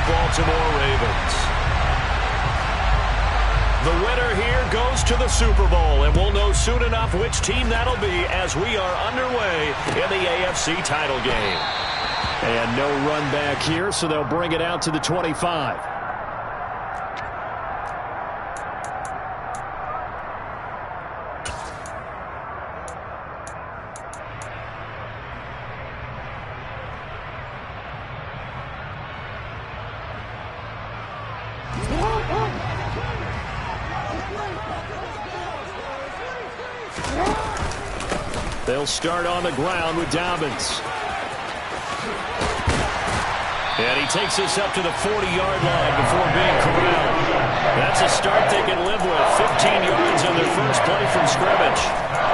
Baltimore Ravens. The winner here goes to the Super Bowl, and we'll know soon enough which team that'll be as we are underway in the AFC title game. And no run back here, so they'll bring it out to the 25. They'll start on the ground with Dobbins. And he takes this up to the 40-yard line before being corralled. That's a start they can live with. 15 yards on their first play from scrimmage.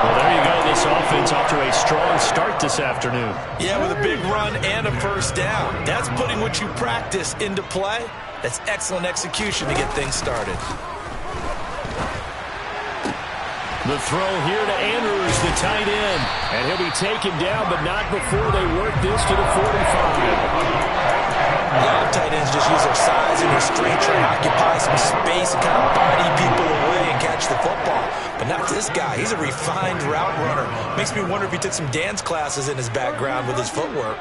Well, there you go. This offense off to a strong start this afternoon. Yeah, with a big run and a first down. That's putting what you practice into play. That's excellent execution to get things started. The throw here to Andrews, the tight end. And he'll be taken down, but not before they work this to the 45. A lot of tight ends just use their size and their strength, try to occupy some space and kind of body people away and catch the football. But not this guy. He's a refined route runner. Makes me wonder if he took some dance classes in his background with his footwork.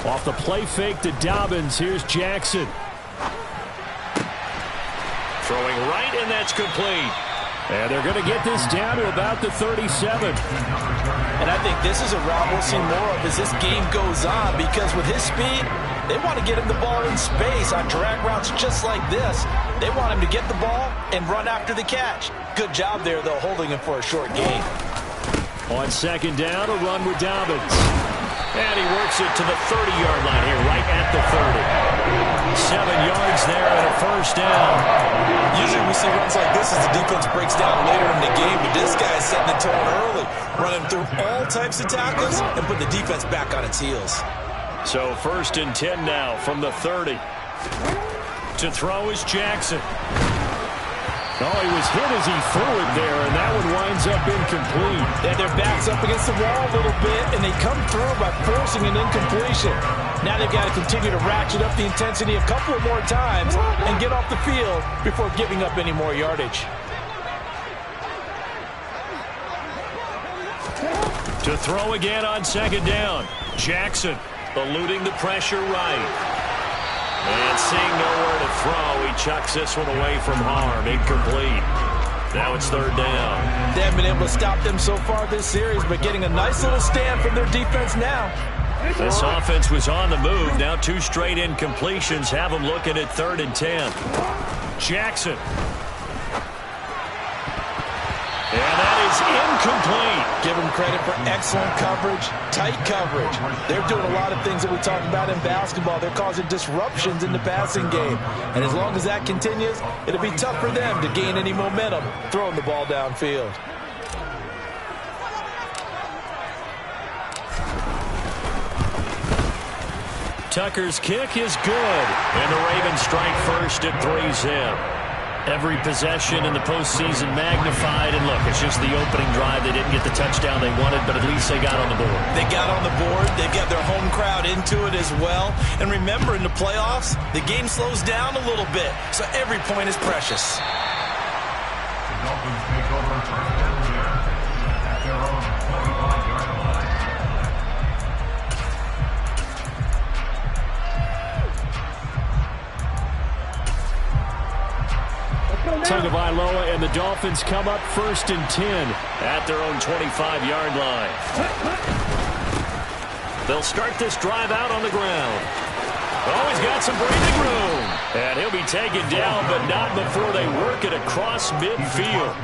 Off the play fake to Dobbins, here's Jackson. Throwing right, and that's complete. And they're going to get this down to about the 37. And I think this is a route we'll see more of as this game goes on, because with his speed, they want to get him the ball in space on drag routes just like this. They want him to get the ball and run after the catch. Good job there, though, holding him for a short gain. On second down, a run with Dobbins. And he works it to the 30-yard line here, right at the 30. 7 yards there and a first down. Usually we see runs like this as the defense breaks down later in the game, but this guy's setting the tone early, running through all types of tackles and putting the defense back on its heels. So 1st and 10 now from the 30. To throw is Jackson. Oh, he was hit as he threw it there, and that one winds up incomplete. And their back's up against the wall a little bit, and they come through by forcing an incompletion. Now they've got to continue to ratchet up the intensity a couple more times and get off the field before giving up any more yardage. To throw again on second down. Jackson eluding the pressure right. And seeing nowhere to throw, he chucks this one away from harm. Incomplete. Now it's 3rd down. They haven't been able to stop them so far this series, but getting a nice little stand from their defense now. This offense was on the move. Now 2 straight incompletions have them looking at 3rd and 10. Jackson. And that is incomplete. Give them credit for excellent coverage, tight coverage. They're doing a lot of things that we talk about in basketball. They're causing disruptions in the passing game. And as long as that continues, it'll be tough for them to gain any momentum throwing the ball downfield. Tucker's kick is good. And the Ravens strike first at 3-zip. Every possession in the postseason magnified. And look, it's just the opening drive. They didn't get the touchdown they wanted, but at least they got on the board. They got on the board. They've got their home crowd into it as well. And remember, in the playoffs, the game slows down a little bit. So every point is precious. The Dolphins take over first down here at their own 25-yard line. Tagovailoa and the Dolphins come up 1st and 10 at their own 25-yard line. They'll start this drive out on the ground. Oh, he's got some breathing room. And he'll be taken down, but not before they work it across midfield.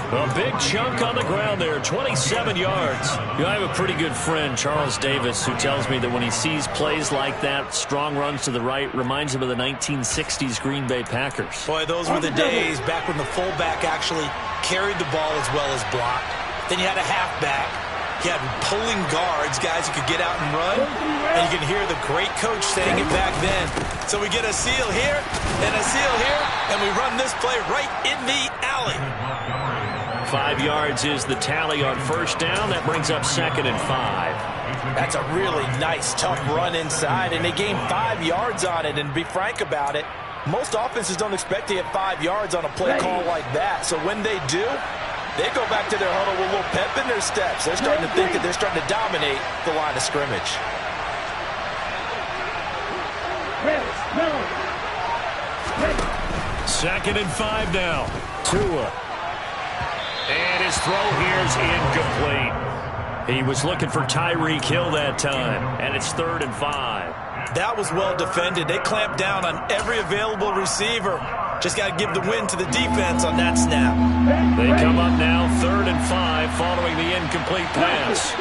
A big chunk on the ground there, 27 yards. You know, I have a pretty good friend, Charles Davis, who tells me that when he sees plays like that, strong runs to the right, reminds him of the 1960s Green Bay Packers. Boy, those were the days back when the fullback actually carried the ball as well as blocked. Then you had a halfback. You had pulling guards, guys who could get out and run. And you can hear the great coach saying it back then. So we get a seal here and a seal here, and we run this play right in the alley. 5 yards is the tally on first down. That brings up 2nd and 5. That's a really nice, tough run inside, and they gained 5 yards on it. And to be frank about it, most offenses don't expect to get 5 yards on a play call like that. So when they do, they go back to their huddle with a little pep in their steps. They're starting to think that they're starting to dominate the line of scrimmage. Second and 5 now. Tua. And his throw here is incomplete. He was looking for Tyreek Hill that time, and it's 3rd and 5. That was well defended. They clamped down on every available receiver. Just got to give the win to the defense on that snap. They come up now 3rd and 5 following the incomplete pass.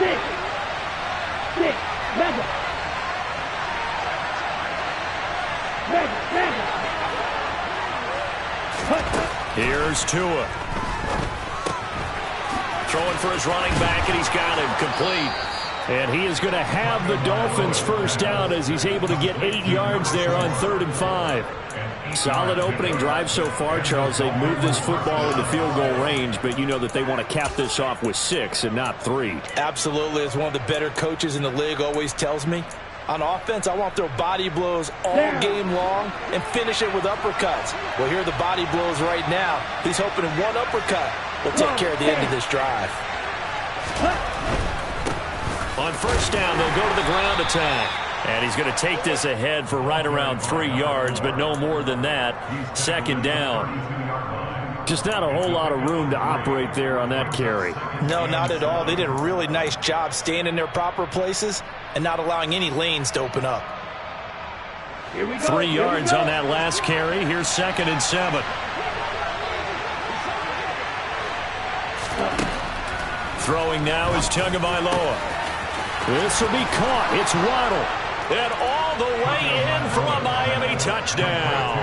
Here's Tua. Throwing for his running back, and he's got him complete. And he is going to have the Dolphins first down as he's able to get 8 yards there on 3rd and 5. Solid opening drive so far, Charles. They've moved this football into field goal range, but you know that they want to cap this off with 6 and not 3. Absolutely. As one of the better coaches in the league always tells me, on offense, I want to throw body blows all game long and finish it with uppercuts. Well, here are the body blows right now. He's hoping in one uppercut will take care of the end of this drive. On first down, they'll go to the ground attack. And he's going to take this ahead for right around 3 yards, but no more than that. 2nd down. Just not a whole lot of room to operate there on that carry. No, not at all. They did a really nice job staying in their proper places and not allowing any lanes to open up. 3 yards on that last carry. Here's 2nd and 7. Throwing now is Tagovailoa. This will be caught. It's Waddle. And all the way in for a Miami touchdown.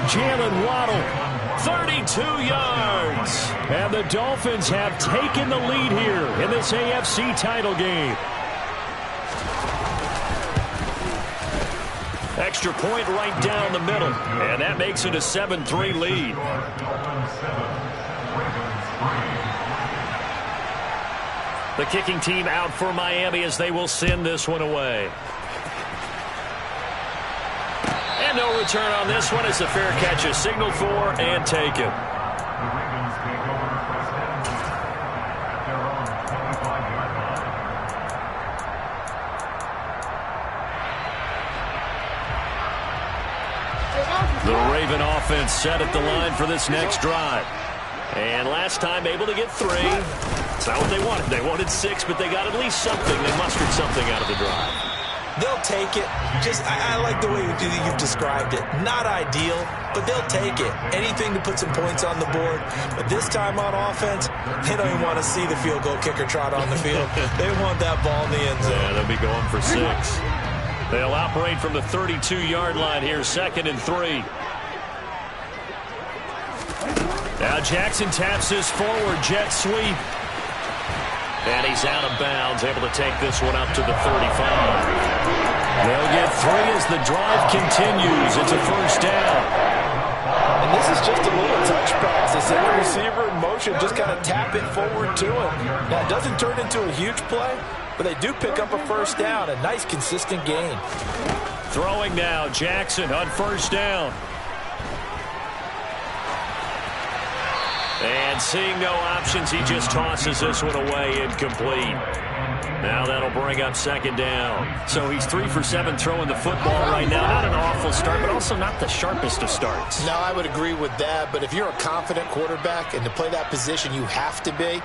Jalen Waddle, 32 yards. And the Dolphins have taken the lead here in this AFC title game. Extra point right down the middle. And that makes it a 7-3 lead. The kicking team out for Miami as they will send this one away. And no return on this one. It's a fair catch, is signaled for and taken. The Raven offense set at the line for this next drive. And last time able to get 3. It's not what they wanted. They wanted 6, but they got at least something. They mustered something out of the drive. They'll take it. I like the way you've described it. Not ideal, but they'll take it. Anything to put some points on the board. But this time on offense, they don't even want to see the field goal kicker trot on the field. They want that ball in the end zone. Yeah, they'll be going for 6. They'll operate from the 32-yard line here, 2nd and 3. Now Jackson taps this forward jet sweep. And he's out of bounds, able to take this one up to the 35. They'll get 3 as the drive continues. It's a first down. And this is just a little touch pass. They send the receiver in motion, just kind of tap it forward to him. Now, it doesn't turn into a huge play, but they do pick up a first down. A nice, consistent gain. Throwing now, Jackson on first down. And seeing no options, he just tosses this one away, incomplete. Now that'll bring up 2nd down. So he's 3 for 7 throwing the football right now. Not an awful start, but also not the sharpest of starts. No, I would agree with that. But if you're a confident quarterback and to play that position you have to be,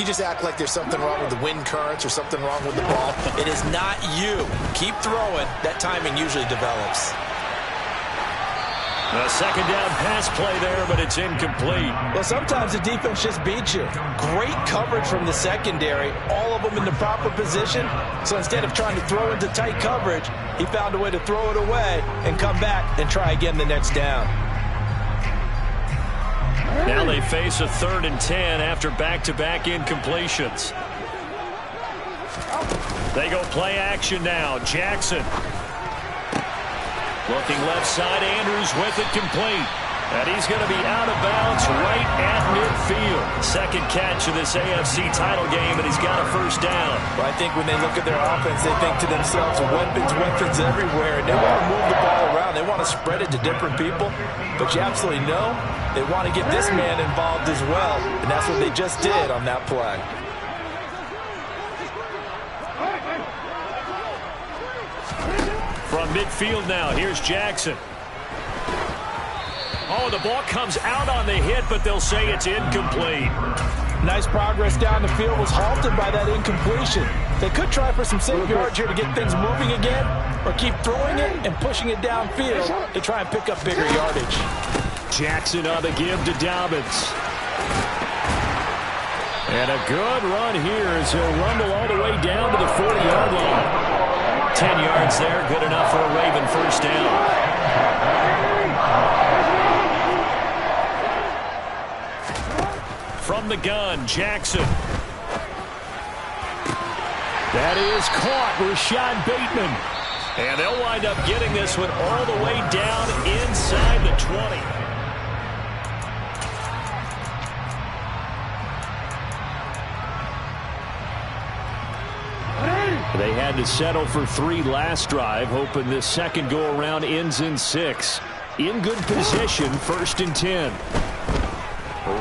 you just act like there's something wrong with the wind currents or something wrong with the ball. It is not you. Keep throwing. That timing usually develops. A 2nd down pass play there, but it's incomplete. Well, sometimes the defense just beats you. Great coverage from the secondary, all of them in the proper position. So instead of trying to throw into tight coverage, he found a way to throw it away and come back and try again the next down. Now they face a 3rd and 10 after back-to-back incompletions. They go play action now. Jackson. Looking left side, Andrews with it complete. And he's going to be out of bounds right at midfield. Second catch of this AFC title game, and he's got a first down. Well, I think when they look at their offense, they think to themselves, weapons everywhere. And they want to move the ball around. They want to spread it to different people. But you absolutely know they want to get this man involved as well. And that's what they just did on that play. From midfield now, here's Jackson. Oh, the ball comes out on the hit, but they'll say it's incomplete. Nice progress down the field, was halted by that incompletion. They could try for some safe yards here to get things moving again, or keep throwing it and pushing it downfield to try and pick up bigger yardage. Jackson on the give to Dobbins. And a good run here as he'll rumble all the way down to the 40-yard line. 10 yards there, good enough for a Raven first down. From the gun, Jackson. That is caught, Rashad Bateman. And they'll wind up getting this one all the way down inside the 20. They had to settle for 3 last drive, hoping this second go-around ends in 6. In good position, 1st and 10.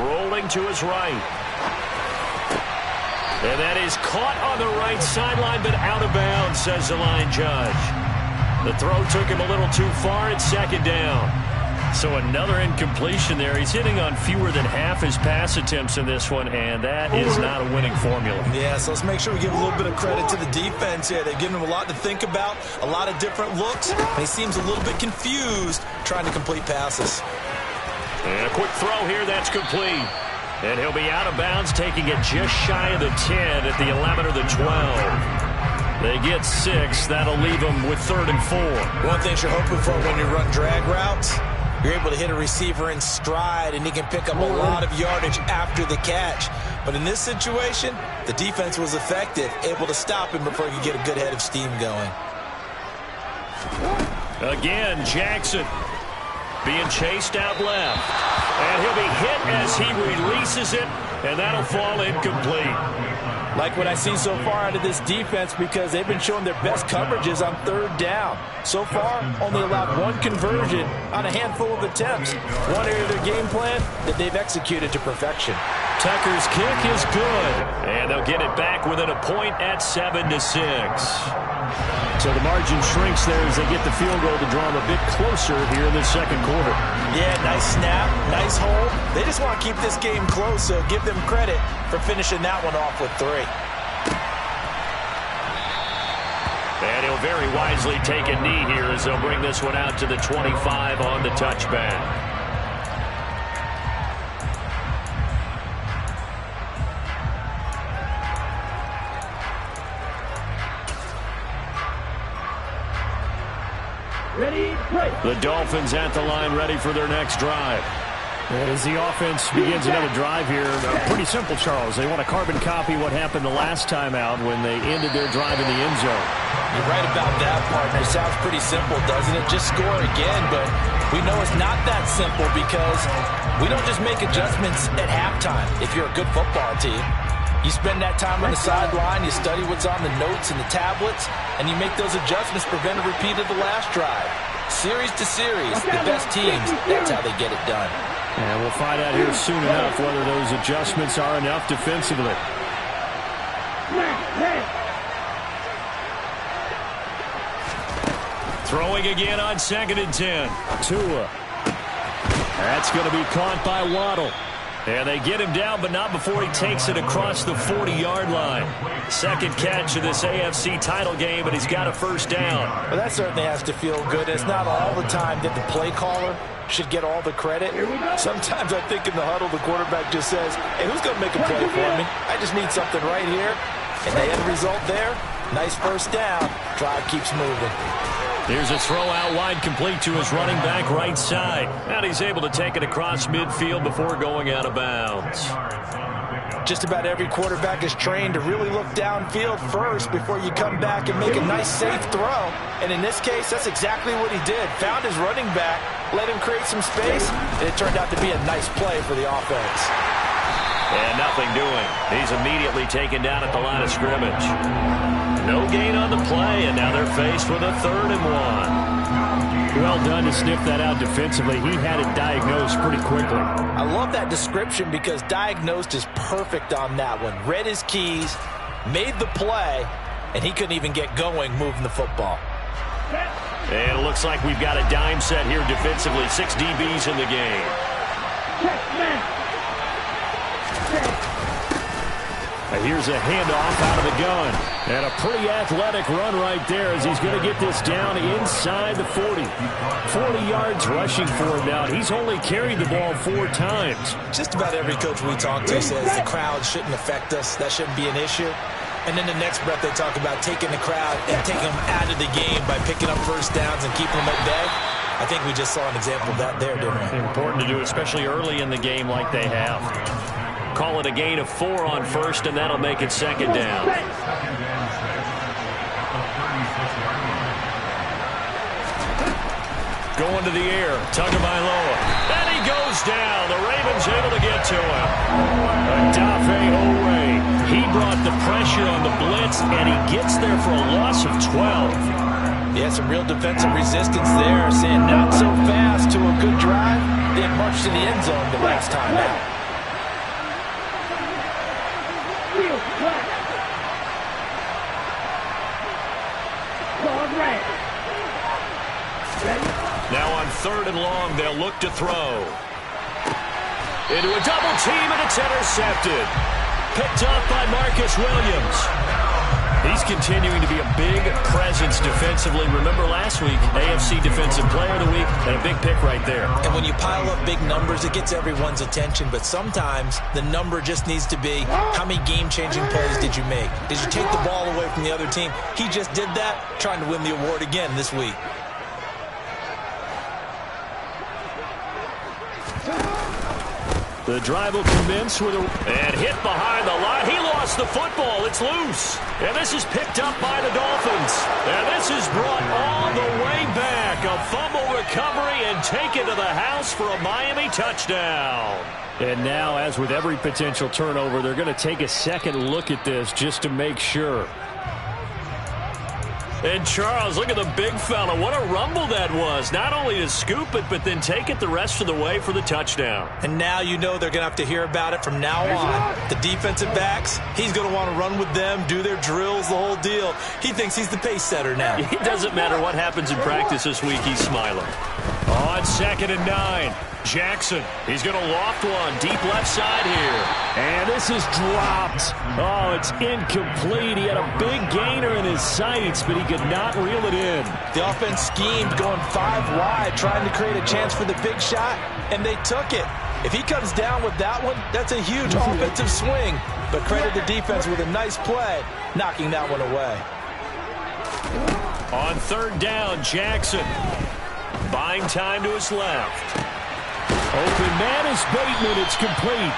Rolling to his right. And that is caught on the right sideline, but out of bounds, says the line judge. The throw took him a little too far at 2nd down. So another incompletion there. He's hitting on fewer than half his pass attempts in this one, and that is not a winning formula. Yeah, so let's make sure we give a little bit of credit to the defense here. They've given him a lot to think about, a lot of different looks, and he seems a little bit confused trying to complete passes. And a quick throw here, that's complete. And he'll be out of bounds, taking it just shy of the 10 at the 11 or the 12. They get 6. That'll leave them with 3rd and 4. One thing you're hoping for when you run drag routes, you're able to hit a receiver in stride, and he can pick up a lot of yardage after the catch. But in this situation, the defense was effective, able to stop him before he could get a good head of steam going. Again, Jackson being chased out left. And he'll be hit as he releases it, and that'll fall incomplete. Like what I've seen so far out of this defense, because they've been showing their best coverages on 3rd down. So far, only allowed 1 conversion on a handful of attempts. One area of their game plan that they've executed to perfection. Tucker's kick is good. And they'll get it back within a point at 7-6. So the margin shrinks there as they get the field goal to draw them a bit closer here in the 2nd quarter. Yeah, nice snap, nice hold. They just want to keep this game close, so give them credit for finishing that one off with 3. And he'll very wisely take a knee here as they'll bring this one out to the 25 on the touchback. The Dolphins at the line, ready for their next drive. As the offense begins another drive here, pretty simple, Charles. They want to carbon copy what happened the last time out when they ended their drive in the end zone. You're right about that, partner. It sounds pretty simple, doesn't it? Just score again, but we know it's not that simple because we don't just make adjustments at halftime if you're a good football team. You spend that time on the sideline, you study what's on the notes and the tablets, and you make those adjustments, prevent a repeat of the last drive. Series to series, the best teams, that's how they get it done. And we'll find out here soon enough whether those adjustments are enough defensively. Throwing again on 2nd and 10. Tua. That's going to be caught by Waddle. And they get him down, but not before he takes it across the 40-yard line. 2nd catch of this AFC title game, and he's got a first down. Well, that certainly has to feel good. It's not all the time that the play caller should get all the credit. Sometimes I think in the huddle, the quarterback just says, hey, who's going to make a play for me? I just need something right here. And the end result there, nice first down. Drive keeps moving. Here's a throw out wide, complete to his running back right side. And he's able to take it across midfield before going out of bounds. Just about every quarterback is trained to really look downfield first before you come back and make a nice, safe throw. And in this case, that's exactly what he did. Found his running back, let him create some space, and it turned out to be a nice play for the offense. And nothing doing. He's immediately taken down at the line of scrimmage. No gain on the play, and now they're faced with a 3rd and 1. Well done to sniff that out defensively. He had it diagnosed pretty quickly. I love that description because diagnosed is perfect on that one. Read his keys, made the play, and he couldn't even get going moving the football. And it looks like we've got a dime set here defensively. 6 DBs in the game. Here's a handoff out of the gun. And a pretty athletic run right there as he's going to get this down inside the 40. 40 yards rushing for him now. He's only carried the ball 4 times. Just about every coach we talk to says the crowd shouldn't affect us. That shouldn't be an issue. And then the next breath they talk about taking the crowd and taking them out of the game by picking up first downs and keeping them at bay. I think we just saw an example of that there, didn't we? Important to do, especially early in the game like they have. Call it a gain of 4 on first, and that'll make it 2nd down. Going to the air, Tagovailoa. And he goes down. The Ravens able to get to him. Odafe Oweh. He brought the pressure on the blitz, and he gets there for a loss of 12. Yeah, some real defensive resistance there, saying not so fast to a good drive. They marched to the end zone the last time out. Now on 3rd and long, they'll look to throw. Into a double team, and it's intercepted. Picked off by Marcus Williams. He's continuing to be a big presence defensively. Remember last week, AFC Defensive Player of the Week, and a big pick right there. And when you pile up big numbers, it gets everyone's attention. But sometimes the number just needs to be, how many game-changing plays did you make? Did you take the ball away from the other team? He just did that, trying to win the award again this week. The drive will commence with a... And hit behind the line. He lost the football. It's loose. And this is picked up by the Dolphins. And this is brought all the way back. A fumble recovery and taken to the house for a Miami touchdown. And now, as with every potential turnover, they're going to take a second look at this just to make sure. And Charles, look at the big fella. What a rumble that was. Not only to scoop it, but then take it the rest of the way for the touchdown. And now you know they're going to have to hear about it from now on. The defensive backs, he's going to want to run with them, do their drills, the whole deal. He thinks he's the pace setter now. It doesn't matter what happens in practice this week, he's smiling. On 2nd and 9. Jackson, he's going to loft one deep left side here. And this is dropped. Oh, it's incomplete. He had a big gainer in his sights, but he could not reel it in. The offense schemed going 5 wide, trying to create a chance for the big shot, and they took it. If he comes down with that one, that's a huge offensive swing. But credit the defense with a nice play, knocking that one away. On 3rd down, Jackson. Buying time to his left. Open man is Bateman. It's complete.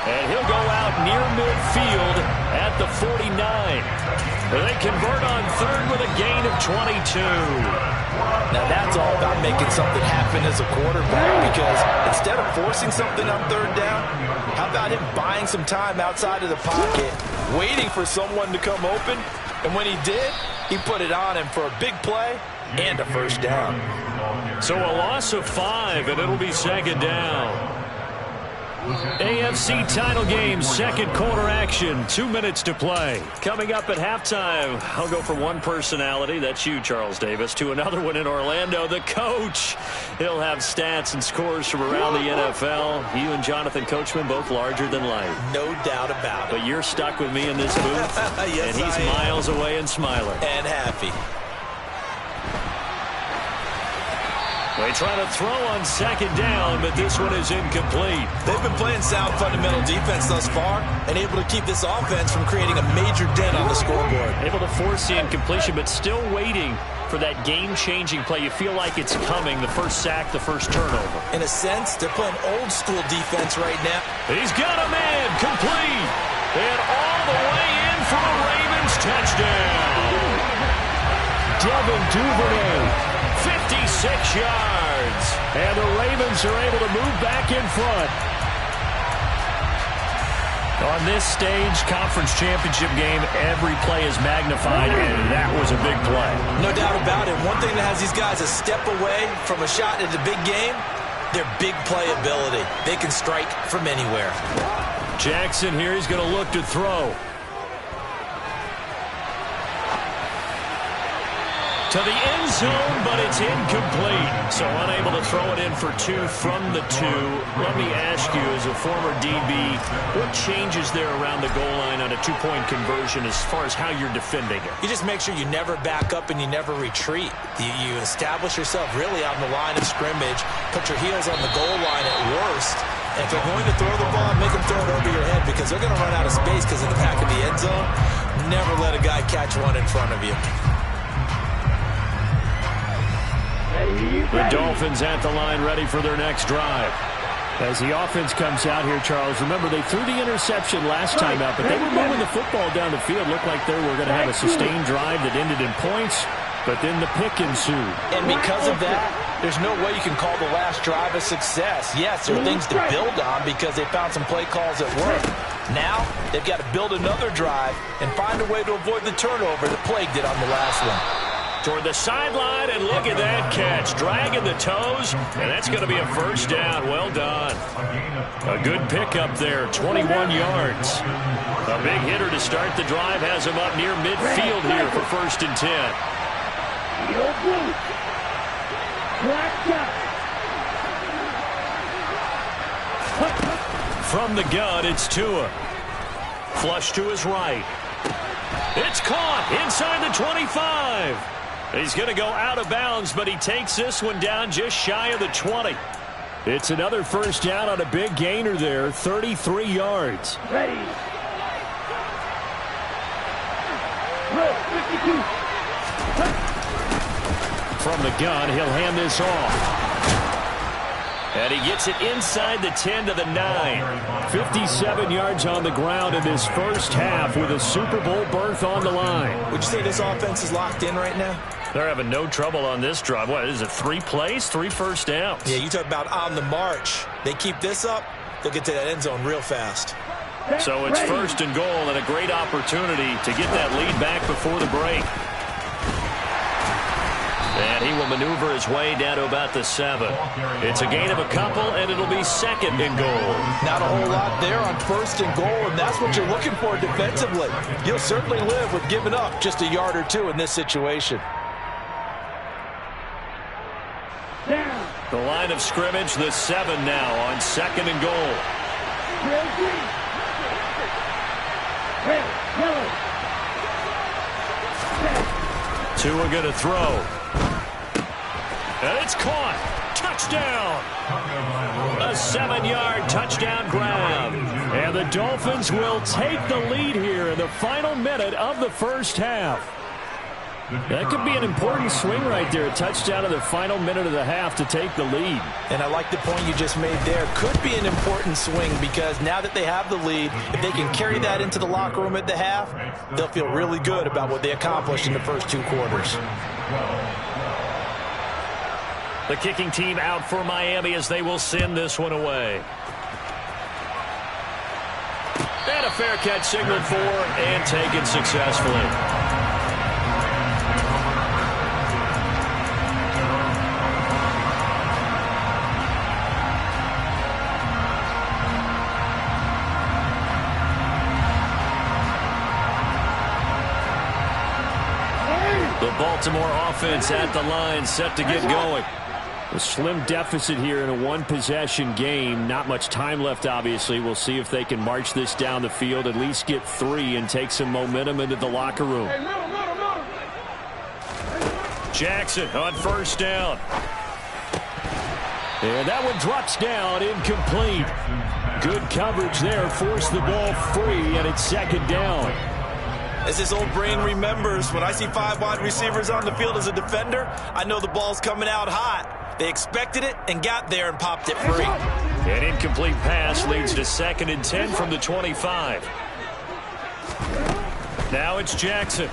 And he'll go out near midfield at the 49. They convert on 3rd with a gain of 22. Now that's all about making something happen as a quarterback, because instead of forcing something on 3rd down, how about him buying some time outside of the pocket, waiting for someone to come open, and when he did, he put it on him for a big play and a first down. So a loss of 5, and it'll be 2nd down. AFC title game, 2nd quarter action, 2 minutes to play. Coming up at halftime, I'll go from one personality, that's you, Charles Davis, to another one in Orlando, the coach. He'll have stats and scores from around the NFL. You and Jonathan Coachman, both larger than life. No doubt about it. But you're stuck with me in this booth, yes, and he's miles away and smiling. And happy. They try to throw on 2nd down, but this one is incomplete. They've been playing sound fundamental defense thus far and able to keep this offense from creating a major dent on the scoreboard. Able to force the incompletion, but still waiting for for that game-changing play. You feel like it's coming, the first sack, the first turnover. In a sense, they're playing old-school defense right now. He's got a man, complete, and all the way in for a Ravens touchdown. Devin Duvernay, 56 yards, and the Ravens are able to move back in front. On this stage, conference championship game, every play is magnified, and that was a big play. No doubt about it. One thing that has these guys a step away from a shot in the big game, their big play ability. They can strike from anywhere. Jackson here, he's going to look to throw. To the end zone, but it's incomplete. So unable to throw it in for 2 from the 2. Let me ask you, as a former DB, what changes there around the goal line on a 2-point conversion as far as how you're defending it? You just make sure you never back up and you never retreat. You establish yourself really on the line of scrimmage, put your heels on the goal line at worst. And if they're going to throw the ball, make them throw it over your head because they're going to run out of space because of the back of the end zone. Never let a guy catch one in front of you. The Dolphins at the line, ready for their next drive. As the offense comes out here, Charles, remember they threw the interception last time out, but they were moving the football down the field. Looked like they were going to have a sustained drive that ended in points, but then the pick ensued. And because of that, there's no way you can call the last drive a success. Yes, there are things to build on because they found some play calls that work. Now, they've got to build another drive and find a way to avoid the turnover that plagued it on the last one. Toward the sideline, and look at that catch. Dragging the toes, and that's going to be a first down. Well done. A good pickup there, 21 yards. A big hitter to start the drive has him up near midfield here for 1st and 10. From the gun, it's Tua. Flush to his right. It's caught inside the 25. He's going to go out of bounds, but he takes this one down just shy of the 20. It's another first down on a big gainer there, 33 yards. Ready. From the gun, he'll hand this off. And he gets it inside the 10 to the 9. 57 yards on the ground in this first half with a Super Bowl berth on the line. Would you say this offense is locked in right now? They're having no trouble on this drive. What is it, 3 plays, 3 first downs? Yeah, you talk about on the march. They keep this up, they'll get to that end zone real fast. So it's 1st and goal and a great opportunity to get that lead back before the break. And he will maneuver his way down to about the 7. It's a gain of a couple, and it'll be 2nd and goal. Not a whole lot there on 1st and goal, and that's what you're looking for defensively. You'll certainly live with giving up just a yard or 2 in this situation. The line of scrimmage, the 7 now on 2nd and goal. Tua going to throw. And it's caught. Touchdown. A 7-yard touchdown grab. And the Dolphins will take the lead here in the final minute of the first half. That could be an important swing right there. A touchdown in the final minute of the half to take the lead. And I like the point you just made there. Could be an important swing because now that they have the lead, if they can carry that into the locker room at the half, they'll feel really good about what they accomplished in the first 2 quarters. The kicking team out for Miami as they will send this one away. And a fair catch signaled for and taken successfully. The Baltimore offense at the line, set to get going. A slim deficit here in a 1-possession game. Not much time left, obviously. We'll see if they can march this down the field, at least get 3 and take some momentum into the locker room. Jackson on 1st down. And that one drops down, incomplete. Good coverage there, forced the ball free, and it's 2nd down. As his old brain remembers, when I see 5 wide receivers on the field as a defender, I know the ball's coming out hot. They expected it and got there and popped it free. An incomplete pass leads to 2nd and 10 from the 25. Now it's Jackson.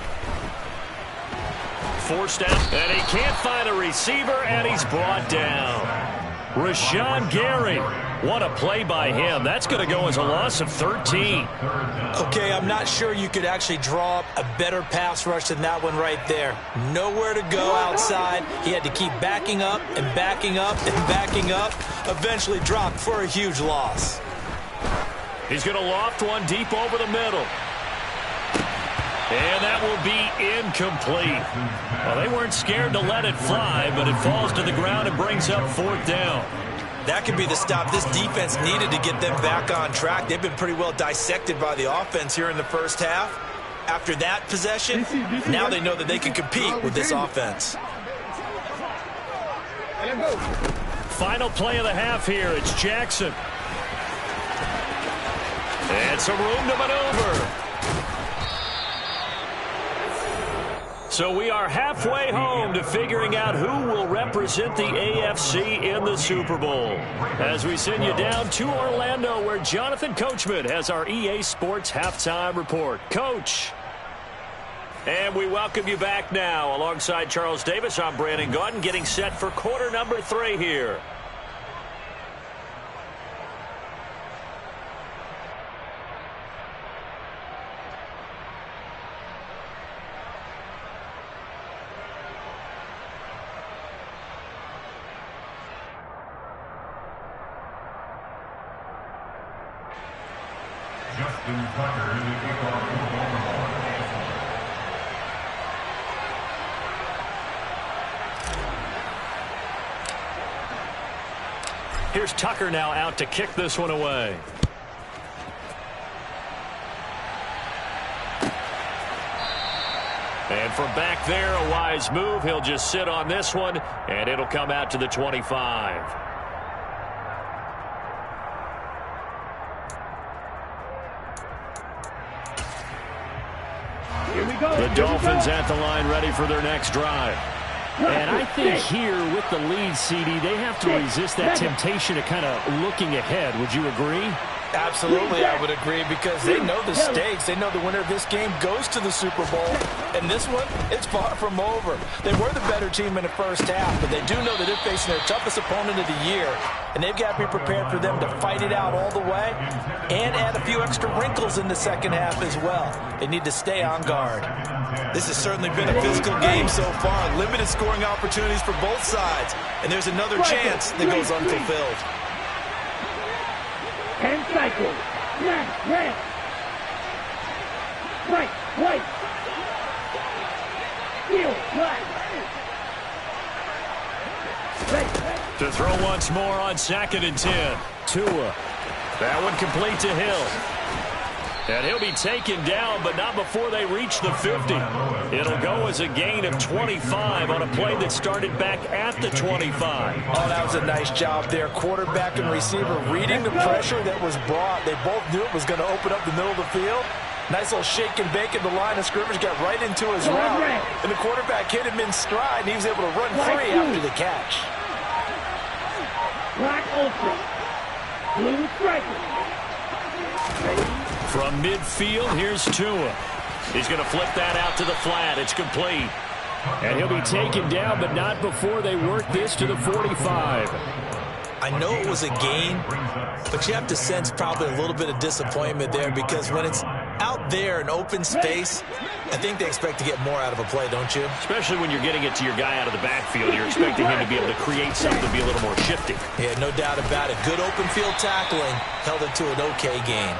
Forced out, and he can't find a receiver, and he's brought down. Rashawn Gary. What a play by him. That's going to go as a loss of 13. Okay, I'm not sure you could actually draw up a better pass rush than that one right there. Nowhere to go outside. He had to keep backing up and backing up and backing up. Eventually dropped for a huge loss. He's going to loft one deep over the middle. And that will be incomplete. Well, they weren't scared to let it fly, but it falls to the ground and brings up 4th down. That could be the stop this defense needed to get them back on track. They've been pretty well dissected by the offense here in the first half. After that possession, now they know that they can compete with this offense. Final play of the half here. It's Jackson. And some room to maneuver. So we are halfway home to figuring out who will represent the AFC in the Super Bowl. As we send you down to Orlando, where Jonathan Coachman has our EA Sports Halftime Report. Coach. And we welcome you back now. Alongside Charles Davis, I'm Brandon Gaudin, getting set for quarter number 3 here. Justin Tucker, the kickoff for Baltimore. Here's Tucker now out to kick this one away. And from back there, a wise move. He'll just sit on this one, and it'll come out to the 25. The Dolphins at the line, ready for their next drive. And I think here with the lead, CD, they have to resist that temptation of kind of looking ahead. Would you agree? Absolutely, I would agree, because they know the stakes. They know the winner of this game goes to the Super Bowl. And this one, it's far from over. They were the better team in the first half, but they do know that they're facing their toughest opponent of the year. And they've got to be prepared for them to fight it out all the way and add a few extra wrinkles in the second half as well. They need to stay on guard. This has certainly been a physical game so far. Limited scoring opportunities for both sides. And there's another chance that goes unfulfilled. 10 cycles. Left, left. Right. Heel, right. To throw once more on 2nd and 10. Tua. That one complete to Hill. And he'll be taken down, but not before they reach the 50. It'll go as a gain of 25 on a play that started back at the 25. Oh, that was a nice job there. Quarterback and receiver reading the pressure that was brought. They both knew it was going to open up the middle of the field. Nice little shake and bake in the line of scrimmage, got right into his route. And the quarterback hit him in stride, and he was able to run free after the catch. Black ultra. Blue striker. From midfield, here's Tua. He's going to flip that out to the flat. It's complete. And he'll be taken down, but not before they work this to the 45. I know it was a gain, but you have to sense probably a little bit of disappointment there, because when it's out there in open space, I think they expect to get more out of a play, don't you? Especially when you're getting it to your guy out of the backfield. You're expecting him to be able to create something to be a little more shifty. Yeah, no doubt about it. Good open field tackling held it to an okay gain.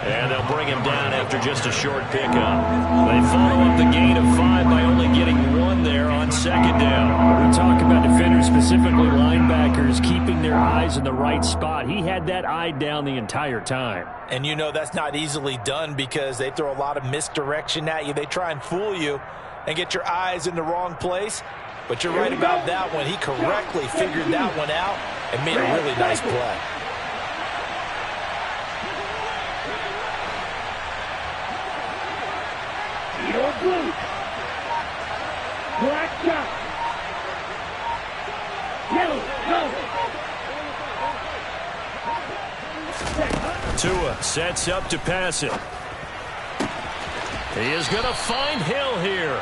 And they'll bring him down after just a short pickup. They follow up the gain of 5 by only getting 1 there on 2nd down. We talk about defenders, specifically linebackers, keeping their eyes in the right spot. He had that eye down the entire time. And you know that's not easily done, because they throw a lot of misdirection at you. They try and fool you and get your eyes in the wrong place. But you're right about that one. He correctly figured that one out and made a really nice play. Blue. Black shot. Yellow, go. Tua sets up to pass it. He is going to find Hill here.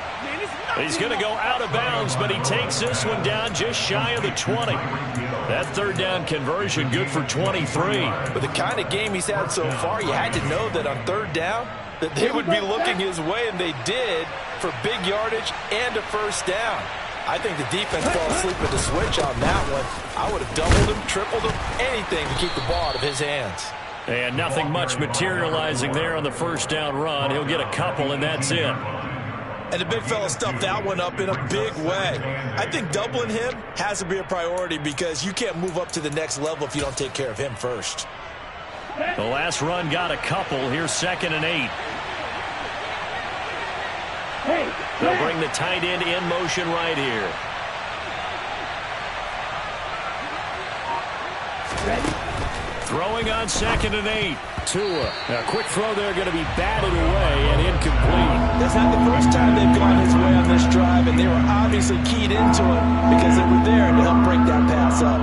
He's going to go out of bounds, but he takes this one down just shy of the 20. That third down conversion good for 23. With the kind of game he's had so far, you had to know that on third down that they would be looking his way, and they did, for big yardage and a first down. I think the defense fell asleep at the switch on that one. I would have doubled him, tripled him, anything to keep the ball out of his hands. And nothing much materializing there on the first down run. He'll get a couple, and that's it. And the big fella stuffed that one up in a big way. I think doubling him has to be a priority because you can't move up to the next level if you don't take care of him first. The last run got a couple. Here's 2nd and 8. They'll bring the tight end in motion right here. Throwing on 2nd and 8. Tua. A quick throw there, going to be batted away and incomplete. That's not the first time they've gone his way on this drive, and they were obviously keyed into it because they were there to help break that pass up.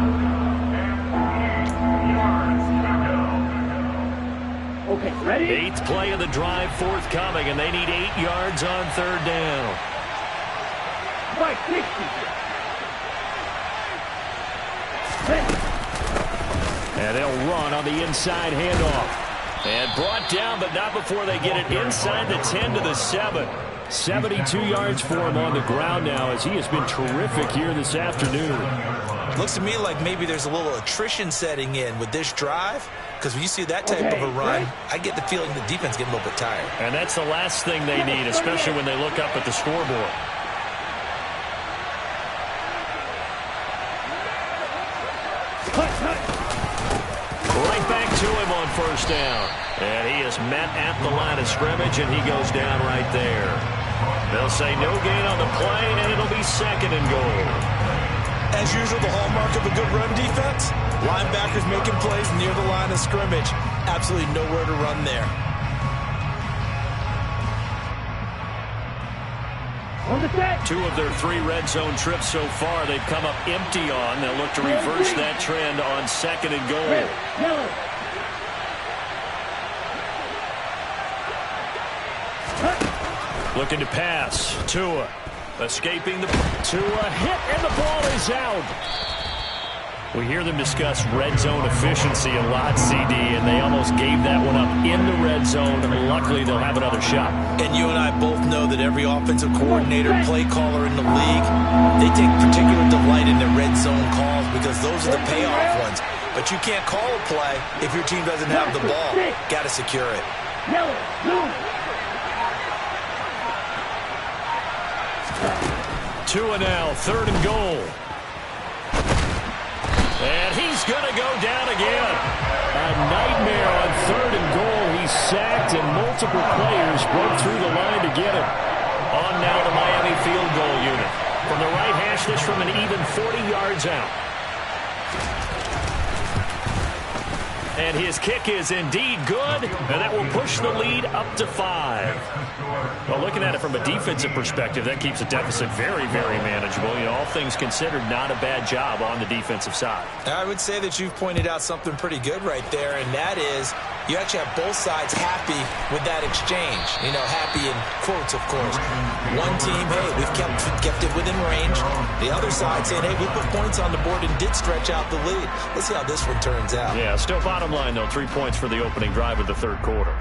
Okay, ready? 8th play of the drive forthcoming, and they need 8 yards on third down. 560. And they'll run on the inside handoff. And brought down, but not before they get it inside the 10 to the 7. 72 yards for him on the ground now as he has been terrific here this afternoon. Looks to me like maybe there's a little attrition setting in with this drive, because when you see that type of a run, I get the feeling the defense getting a little bit tired. And that's the last thing they need, especially when they look up at the scoreboard. Right back to him on first down. And he is met at the line of scrimmage, and he goes down right there. They'll say no gain on the play, and it'll be 2nd and goal. As usual, the hallmark of a good run defense, linebackers making plays near the line of scrimmage. Absolutely nowhere to run there. Two of their 3 red zone trips so far, they've come up empty on. They'll look to reverse that trend on 2nd and goal. Looking to pass. Tua escaping the Tua hit, and the ball is out. We hear them discuss red zone efficiency a lot, CD, and they almost gave that one up in the red zone. Luckily, they'll have another shot. And you and I both know that every offensive coordinator, play caller in the league, they take particular delight in their red zone calls because those are the payoff ones. But you can't call a play if your team doesn't have the ball. Got to secure it. Tua now, 3rd and goal. And he's going to go down again. A nightmare on 3rd and goal. He's sacked, and multiple players broke through the line to get him. On now the Miami field goal unit. From the right hash, this from an even 40 yards out. And his kick is indeed good, and that will push the lead up to 5. Well, looking at it from a defensive perspective, that keeps the deficit very, very manageable. You know, all things considered, not a bad job on the defensive side. I would say that you've pointed out something pretty good right there, and that is you actually have both sides happy with that exchange. You know, happy in quotes, of course. One team, hey, we've kept it within range. The other side saying, hey, we put points on the board and did stretch out the lead. Let's see how this one turns out. Yeah, still bottom line, though, 3 points for the opening drive of the 3rd quarter.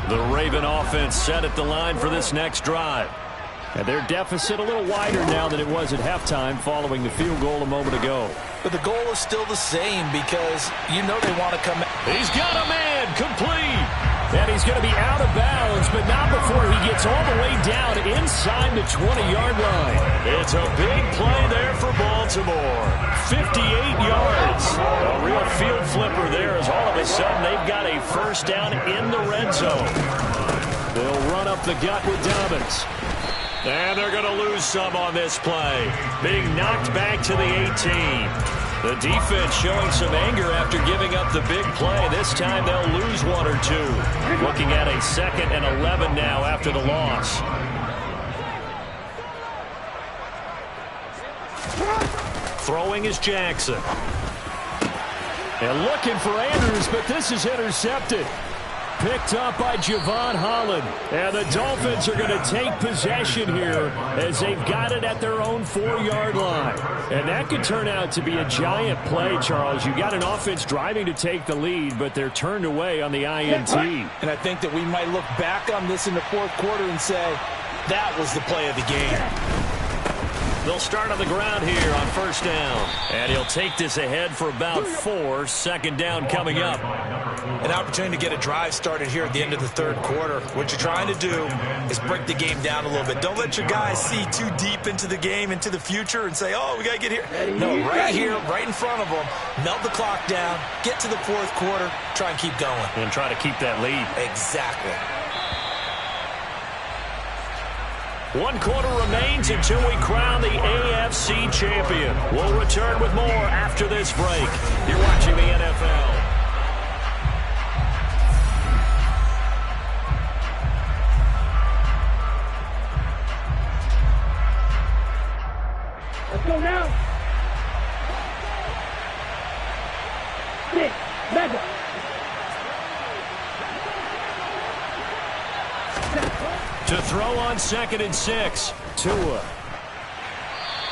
The Raven offense set at the line for this next drive. And their deficit a little wider now than it was at halftime following the field goal a moment ago. But the goal is still the same because you know they want to come out. He's got a man complete. And he's going to be out of bounds, but not before he gets all the way down inside the 20-yard line. It's a big play there for Baltimore. 58 yards. A real field flipper there as all of a sudden they've got a first down in the red zone. They'll run up the gut with Dobbins. And they're going to lose some on this play. Being knocked back to the 18. The defense showing some anger after giving up the big play. This time they'll lose one or two. Looking at a 2nd and 11 now after the loss. Throwing is Jackson. And looking for Andrews, but this is intercepted. Picked up by Javon Holland. And the Dolphins are going to take possession here as they've got it at their own 4-yard line. And that could turn out to be a giant play, Charles. You got an offense driving to take the lead, but they're turned away on the INT. And I think that we might look back on this in the 4th quarter and say, that was the play of the game. They'll start on the ground here on 1st down. And he'll take this ahead for about 4. 2nd down coming up. An opportunity to get a drive started here at the end of the 3rd quarter. What you're trying to do is break the game down a little bit. Don't let your guys see too deep into the game, into the future, and say, oh, we got to get here. No, right here, right in front of them, melt the clock down, get to the 4th quarter, try and keep going. And try to keep that lead. Exactly. 1 quarter remains until we crown the AFC champion. We'll return with more after this break. You're watching the NFL. Let's go now. 6, back up. To throw on 2nd and 6. Tua.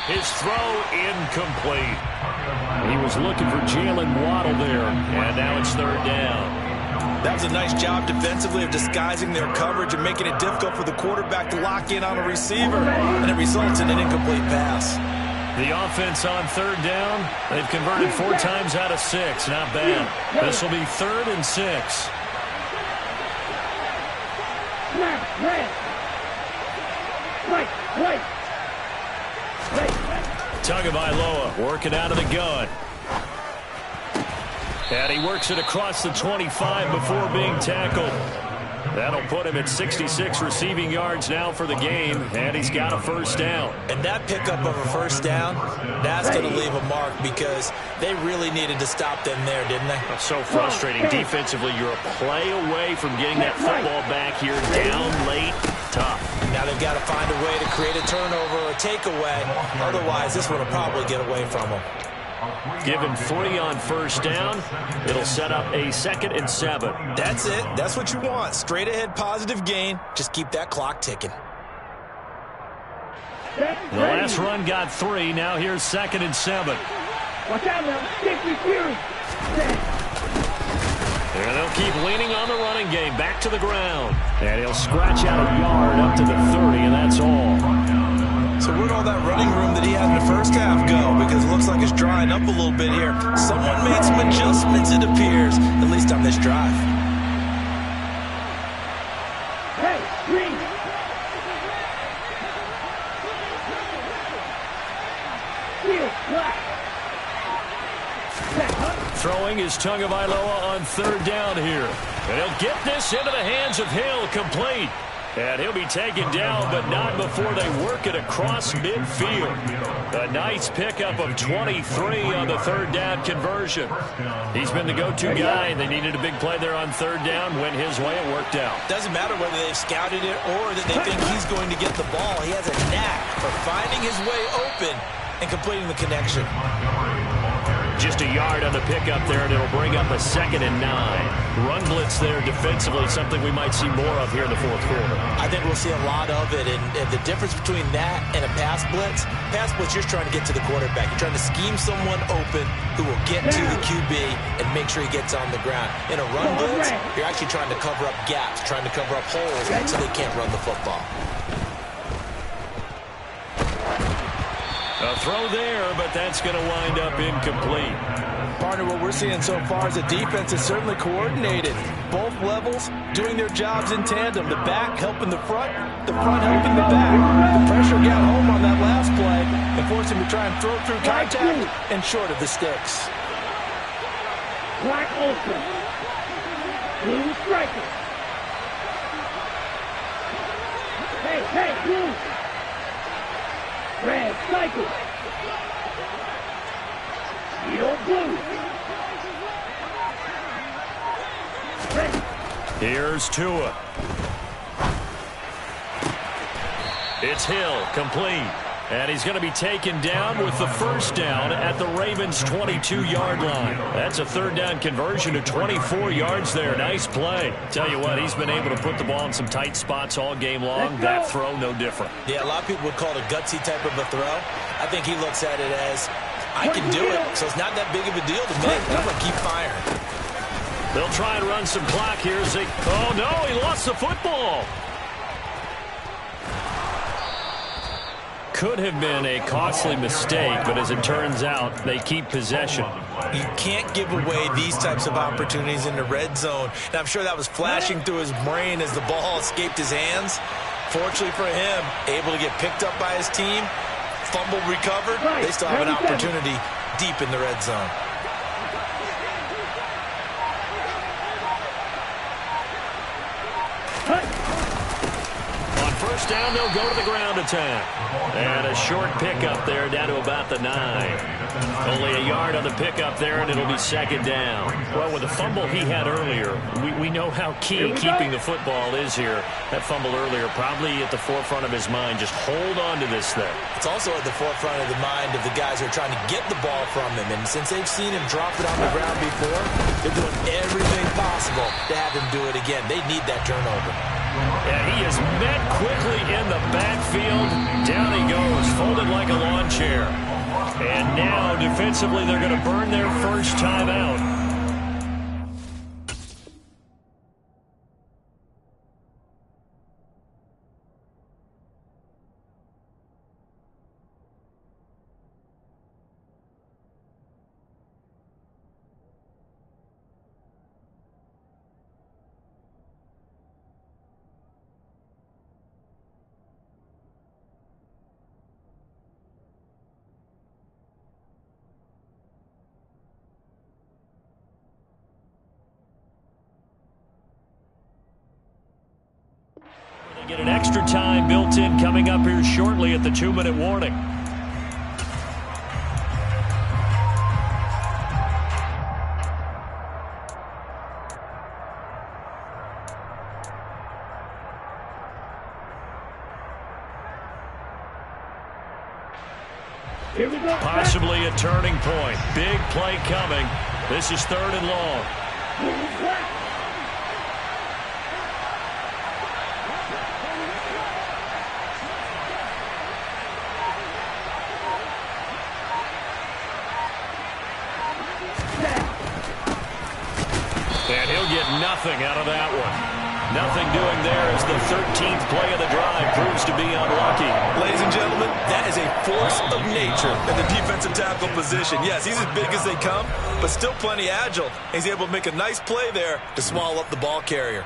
His throw incomplete. He was looking for Jalen Waddle there. And now it's 3rd down. That was a nice job defensively of disguising their coverage and making it difficult for the quarterback to lock in on a receiver. And it results in an incomplete pass. The offense on 3rd down. They've converted 4 times out of 6. Not bad. This will be 3rd and 6. Tagovailoa working out of the gun. And he works it across the 25 before being tackled. That'll put him at 66 receiving yards now for the game, and he's got a 1st down. And that pickup of a 1st down, that's going to leave a mark because they really needed to stop them there, didn't they? So frustrating. Defensively, you're a play away from getting that football back here down late. Tough. Now they've got to find a way to create a turnover or a takeaway. Otherwise, this one will probably get away from them. Given 3 on 1st down, it'll set up a 2nd and 7. That's it. That's what you want. Straight ahead positive gain. Just keep that clock ticking. The last run got 3. Now here's 2nd and 7. Watch out now. 60 Fury. And they'll keep leaning on the running game. Back to the ground. And he'll scratch out a yard up to the 30, and that's all. So where'd all that running room that he had in the 1st half go? Because it looks like it's drying up a little bit here. Someone made some adjustments, it appears, at least on this drive. Hey, green. Throwing is Tagovailoa on 3rd down here. And he'll get this into the hands of Hill, complete. And he'll be taken down, but not before they work it across midfield. A nice pickup of 23 on the 3rd down conversion. He's been the go-to guy. They needed a big play there on 3rd down. Went his way, it worked out. Doesn't matter whether they've scouted it or that they think he's going to get the ball. He has a knack for finding his way open and completing the connection. Just a yard on the pickup there, and it'll bring up a 2nd and 9. Run blitz there defensively, something we might see more of here in the 4th quarter. I think we'll see a lot of it, and the difference between that and a pass blitz, you're just trying to get to the quarterback. You're trying to scheme someone open who will get to the QB and make sure he gets on the ground. In a run blitz, you're actually trying to cover up gaps, trying to cover up holes so they can't run the football. A throw there, but that's going to wind up incomplete. Partner, what we're seeing so far is the defense is certainly coordinated. Both levels doing their jobs in tandem. The back helping the front helping the back. The pressure got home on that last play and forced him to try and throw through contact and short of the sticks. Black Olsen. Blue striker. Hey, blue. Red cycle. Here's Tua. It's Hill, complete. And he's going to be taken down with the first down at the Ravens' 22-yard line. That's a third down conversion to 24 yards there. Nice play. Tell you what, he's been able to put the ball in some tight spots all game long. That throw, no different. Yeah, a lot of people would call it a gutsy type of a throw. I think he looks at it as, I can do it, so it's not that big of a deal to me. I'm going to keep firing. They'll try and run some clock here. Oh, no, he lost the football. Could have been a costly mistake, but as it turns out, they keep possession. You can't give away these types of opportunities in the red zone. And I'm sure that was flashing through his brain as the ball escaped his hands. Fortunately for him, able to get picked up by his team, fumble recovered. They still have an opportunity deep in the red zone. First down, they'll go to the ground attack. And a short pickup there down to about the 9. Only a yard on the pickup there, and it'll be second down. Well, with the fumble he had earlier, we know how key keeping the football is here. That fumble earlier probably at the forefront of his mind. Just hold on to this thing. It's also at the forefront of the mind of the guys who are trying to get the ball from him. And since they've seen him drop it on the ground before, they're doing everything possible to have him do it again. They need that turnover. And he is met quickly in the backfield. Down he goes, folded like a lawn chair. And now, defensively, they're going to burn their first timeout. Get an extra time built in coming up here shortly at the 2-minute warning. Possibly a turning point. Big play coming. This is 3rd and long. And he'll get nothing out of that one. Nothing doing there as the 13th play of the drive proves to be unlucky. Ladies and gentlemen, that is a force of nature at the defensive tackle position. Yes, he's as big as they come, but still plenty agile. He's able to make a nice play there to swallow up the ball carrier.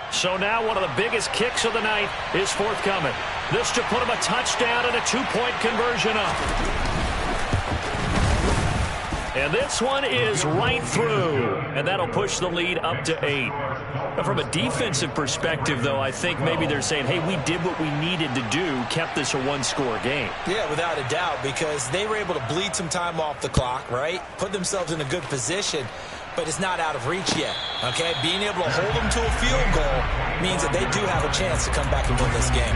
So now one of the biggest kicks of the night is forthcoming. This to put him a touchdown and a 2-point conversion up. And this one is right through. And that'll push the lead up to 8. But from a defensive perspective, though, I think maybe they're saying, hey, we did what we needed to do, kept this a one-score game. Yeah, without a doubt, because they were able to bleed some time off the clock, right? Put themselves in a good position, but it's not out of reach yet, okay? Being able to hold them to a field goal means that they do have a chance to come back and win this game.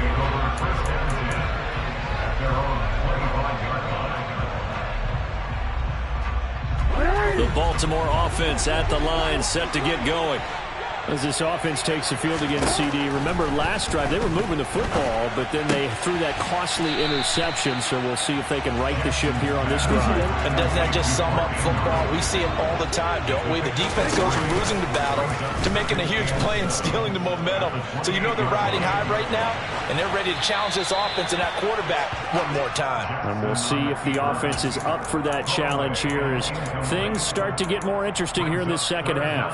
The Baltimore offense at the line, set to get going. As this offense takes the field against CD, remember last drive they were moving the football, but then they threw that costly interception, so we'll see if they can right the ship here on this drive. And doesn't that just sum up football? We see it all the time, don't we? The defense goes from losing the battle to making a huge play and stealing the momentum. So you know they're riding high right now, and they're ready to challenge this offense and that quarterback one more time. And we'll see if the offense is up for that challenge here as things start to get more interesting here in this second half.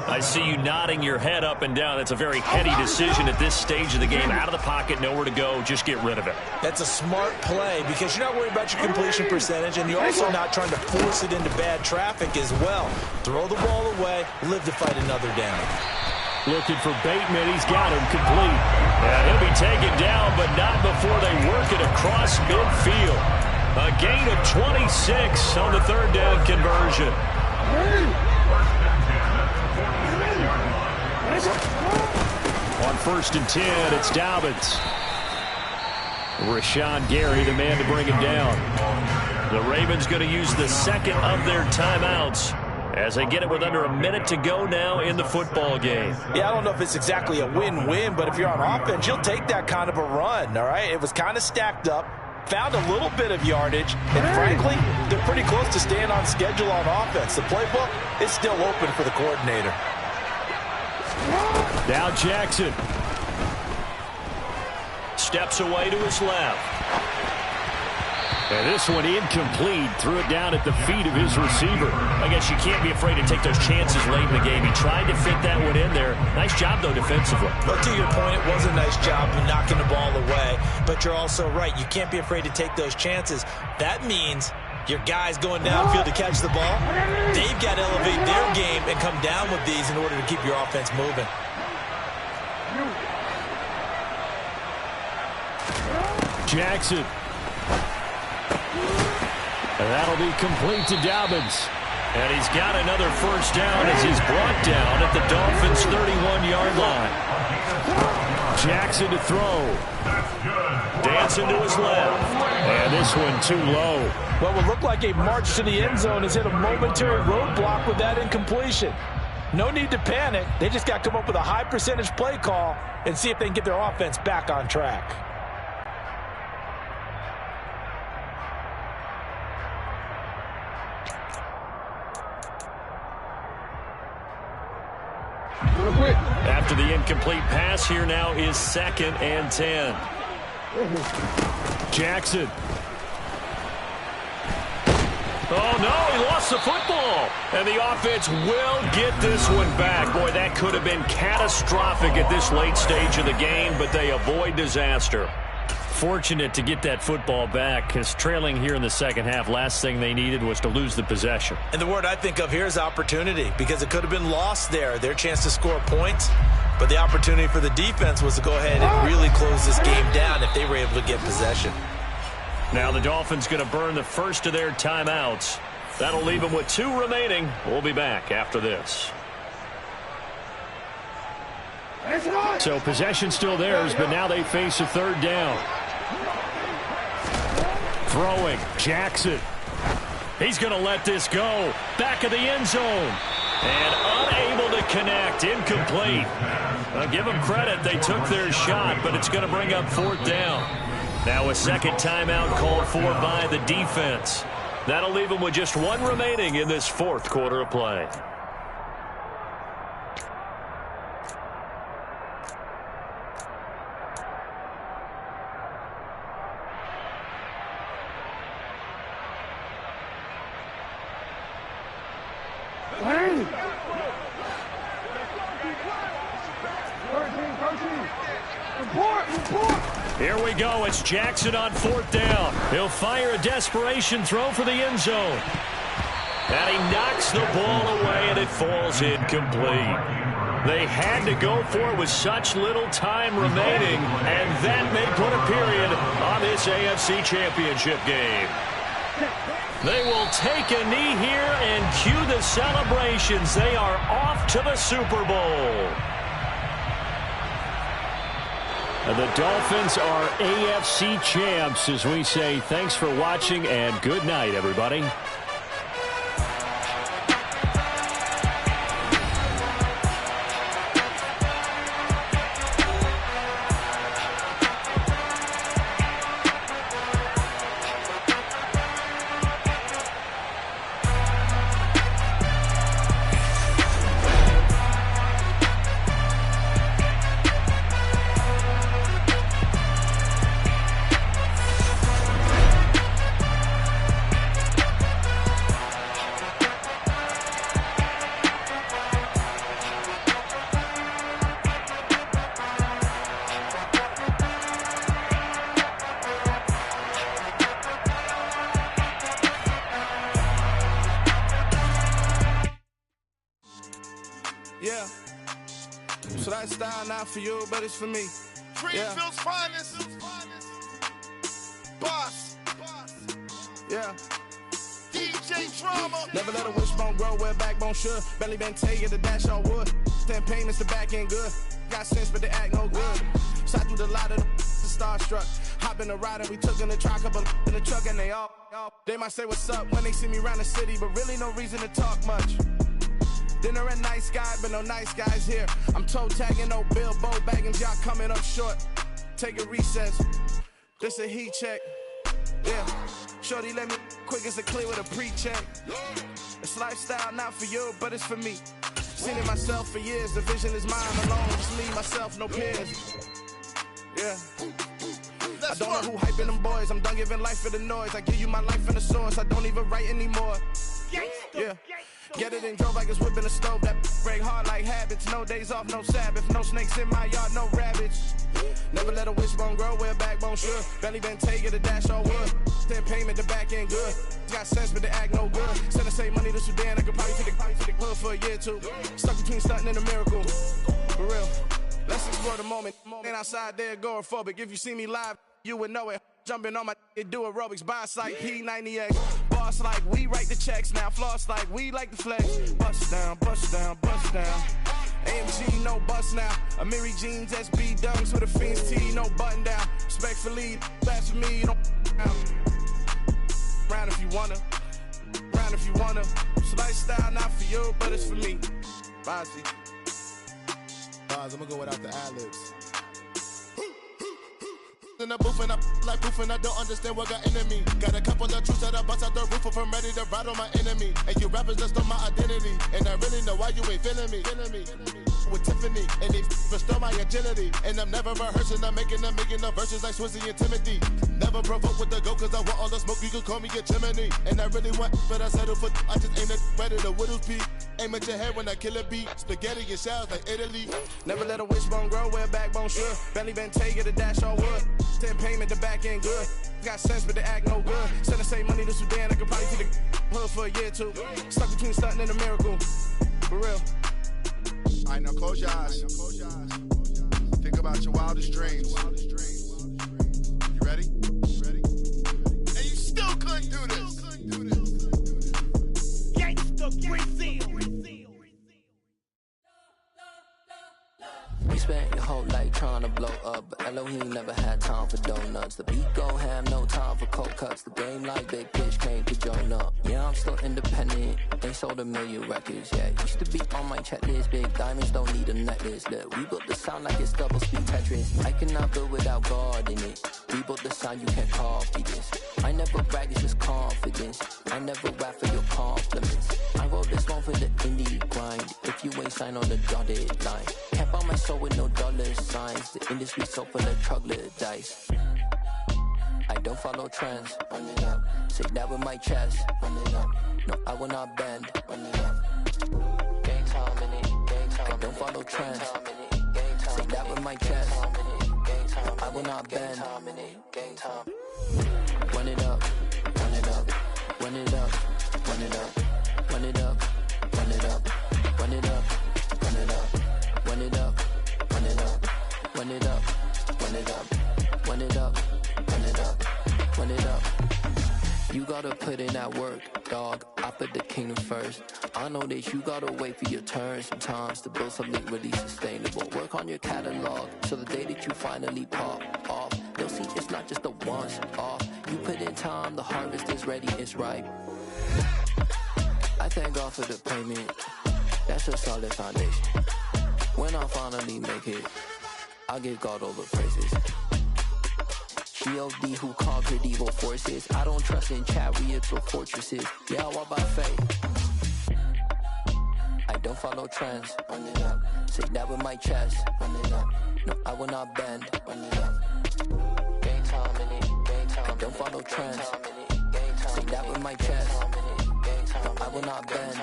I see you nodding your head up and down. That's a very heady decision at this stage of the game. Out of the pocket, nowhere to go. Just get rid of it. That's a smart play because you're not worried about your completion percentage, and you're also not trying to force it into bad traffic as well. Throw the ball away, live to fight another down. Looking for Bateman. He's got him complete. And he'll be taken down, but not before they work it across midfield. A gain of 26 on the third down conversion. On 1st and 10, it's Dobbins. Rashawn Gary, the man to bring him down. The Ravens going to use the second of their timeouts as they get it with under a minute to go now in the football game. Yeah, I don't know if it's exactly a win-win, but if you're on offense, you'll take that kind of a run, all right? It was kind of stacked up, found a little bit of yardage, and frankly, they're pretty close to staying on schedule on offense. The playbook is still open for the coordinator. Now Jackson steps away to his left. And this one incomplete. Threw it down at the feet of his receiver. I guess you can't be afraid to take those chances late in the game. He tried to fit that one in there. Nice job, though, defensively. But to your point, it was a nice job of knocking the ball away. But you're also right. You can't be afraid to take those chances. That means your guys going downfield to catch the ball, they've got to elevate their game and come down with these in order to keep your offense moving. Jackson. And that'll be complete to Dobbins. And he's got another first down as he's brought down at the Dolphins' 31-yard line. Jackson to throw. Dancing to his left. And this one too low. What would look like a march to the end zone has hit a momentary roadblock with that incompletion. No need to panic. They just got to come up with a high percentage play call and see if they can get their offense back on track. After the incomplete pass, here now is 2nd and 10. Jackson. Oh, no, he lost the football. And the offense will get this one back. Boy, that could have been catastrophic at this late stage of the game, but they avoid disaster. Fortunate to get that football back, because trailing here in the second half, last thing they needed was to lose the possession. And the word I think of here is opportunity, because it could have been lost there, their chance to score points. But the opportunity for the defense was to go ahead and really close this game down if they were able to get possession. Now the Dolphins going to burn the first of their timeouts. That'll leave them with 2 remaining. We'll be back after this. So possession still theirs, but now they face a 3rd down. Throwing, Jackson. He's going to let this go. Back of the end zone. And unable to connect. Incomplete. I'll give them credit. They took their shot, but it's going to bring up 4th down. Now a second timeout called for by the defense. That'll leave them with just 1 remaining in this 4th quarter of play. Here we go. It's Jackson on 4th down. He'll fire a desperation throw for the end zone. And he knocks the ball away, and it falls incomplete. They had to go for it with such little time remaining, and that may put a period on this AFC Championship game. They will take a knee here and cue the celebrations. They are off to the Super Bowl. And the Dolphins are AFC champs as we say thanks for watching and good night, everybody. Yeah. So that style not for you, but it's for me. Greenfield's finest. Boss. Yeah. DJ Drama. Never let a wishbone grow where a backbone should. Belly been taken to dash all wood. 10 payments, the back end good. Got sense, but they act no good. Shot through the lot of the starstruck. Hop in the ride and we took in the truck, couple in the truck, and they all. They might say what's up when they see me around the city, but really no reason to talk much. Dinner a nice guy, but no nice guys here. I'm toe tagging, no Bilbo bagging, jock coming up short. Take a recess. This a heat check. Yeah. Shorty let me quick as a clear with a pre-check. It's lifestyle, not for you, but it's for me. Seen it myself for years. The vision is mine alone. Just me, myself, no peers. Yeah. I don't know who hyping them boys. I'm done giving life for the noise. I give you my life in the source. I don't even write anymore. Yeah. Get it and drove like it's whipping a stove. That break hard like habits. No days off, no Sabbath. No snakes in my yard, no rabbits. Never let a wishbone grow where a backbone should. Belly been taken to dash all wood. 10 payment, the back end good. Got sense, but they act no good. Send the same money to Sudan. I could probably take the hood for a year or two. Stuck between stunting and a miracle. For real. Let's explore the moment. Ain't outside there agoraphobic. If you see me live, you would know it. Jumping on my do aerobics, boss like P90X. Boss like we write the checks now. Floss like we like the flex. Bust down, bust down, bust down. AMG, no bust now. Amiri jeans, SB dunks with a Fiends T, no button down. Respectfully, best for me, you don't round if you wanna. Round if you wanna. It's lifestyle, not for you, but it's for me. Bossy. I'm gonna go without the ad-libs. In the booth and I like proof and I don't understand what got into me. Got a couple of truths that I bust out the roof if I'm ready to ride on my enemy. And you rappers just stole my identity, and I really know why you ain't feeling me. With Tiffany, and they restore my agility. And I'm never rehearsing, I'm making a million of verses like Swizzy and Timothy. Never provoke with the go, cause I want all the smoke, you can call me a chimney. And I really want, but I settle for, I just aim at ready to whittles beat. Aim at your head when I kill a beat. Spaghetti and shells like Italy. Never let a wishbone grow where a backbone should. Belly been taken to dash all wood. 10 payment, the back end good. Got sense, but they act no good. Send the same money to Sudan, I could probably take the hood for a year or two. Stuck between stunting and a miracle. For real. Alright, now close your eyes. Think about your wildest dreams. You ready? And you still couldn't do this. Gangsta Brazil. You spent your whole life trying to blow up, but Elohim never had time for donuts. The beat go ham, no time for cold cuts. The game like Big Pitch came to join up. Yeah, I'm still independent, ain't sold a million records yet. Used to be on my checklist, big diamonds don't need a necklace. Look, we built the sound like it's double speed Tetris. I cannot build without God in it. We built the sound, you can't copy this. I never brag, it's just confidence. I never rap for your compliments. I wrote this one for the indie grind. If you ain't signed on the dotted line, can't buy my soul with no dollar signs. The industry so full of troglodytes. I don't follow trends. Run it up. Say that with my chest. Run it up. No, I will not bend. Run it up. Gang time in it. Gang time. I don't follow trends. Say that with my chest. I will not bend. Gang time. Run it up. Run it up. Run it up. Run it up. Run it up. Run it up. Run it up. Run it up. Run it up. Run it up. Run it up. Run it up. Run it up. Run it up. Run it up. You gotta put in that work, dog. I put the kingdom first. I know that you gotta wait for your turn sometimes to build something really sustainable. Work on your catalog so the day that you finally pop off, they'll see it's not just a once off. You put in time, the harvest is ready, it's ripe. I thank God for the payment. That's a solid foundation. When I finally make it, I'll give God all the praises. G.O.D. who conquered evil forces. I don't trust in chariots or fortresses. Yeah, I walk by faith. I don't follow trends. Run it up. Say that with my chest. Run it up. No, I will not bend. Run it up. Gang time in it. Gang time. I don't follow trends. Say that with my chest. No, I will not bend.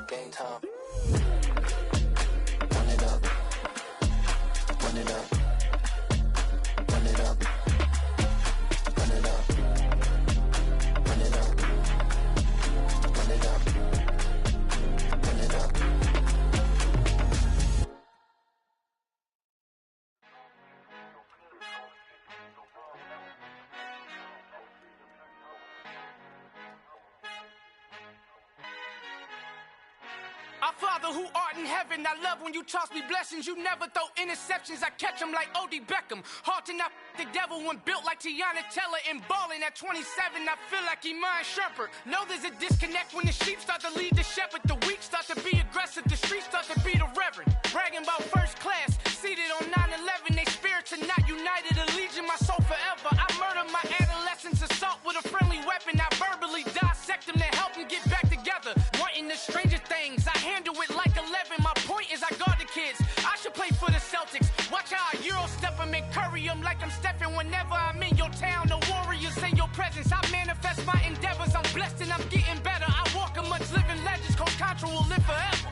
Gang time. Run it up. Run it up. Run it up. Run it up. Run it up. Run it up. Run it up. Our Father who art in heaven, I love when you toss me blessings. You never throw interceptions, I catch them like O.D. Beckham. Hard to not the devil when built like Tiana Teller and balling at 27. I feel like Iman Shumpert. Know there's a disconnect when the sheep start to lead the shepherd. The weak start to be aggressive, the streets start to be the reverend. Bragging about first class, seated on 9/11. They spirits are not united, a legion, my soul forever. I murder my adolescence, assault with a friendly weapon. I verbally dissect them to help them get back together. Wanting the stranger things, I handle it like 11. My point is I guard the kids. I should play for the Celtics. Watch how I Euro step them and curry them like I'm stepping. Whenever I'm in your town, the Warriors in your presence. I manifest my endeavors. I'm blessed and I'm getting better. I walk amongst living legends. Coach Contra will live forever.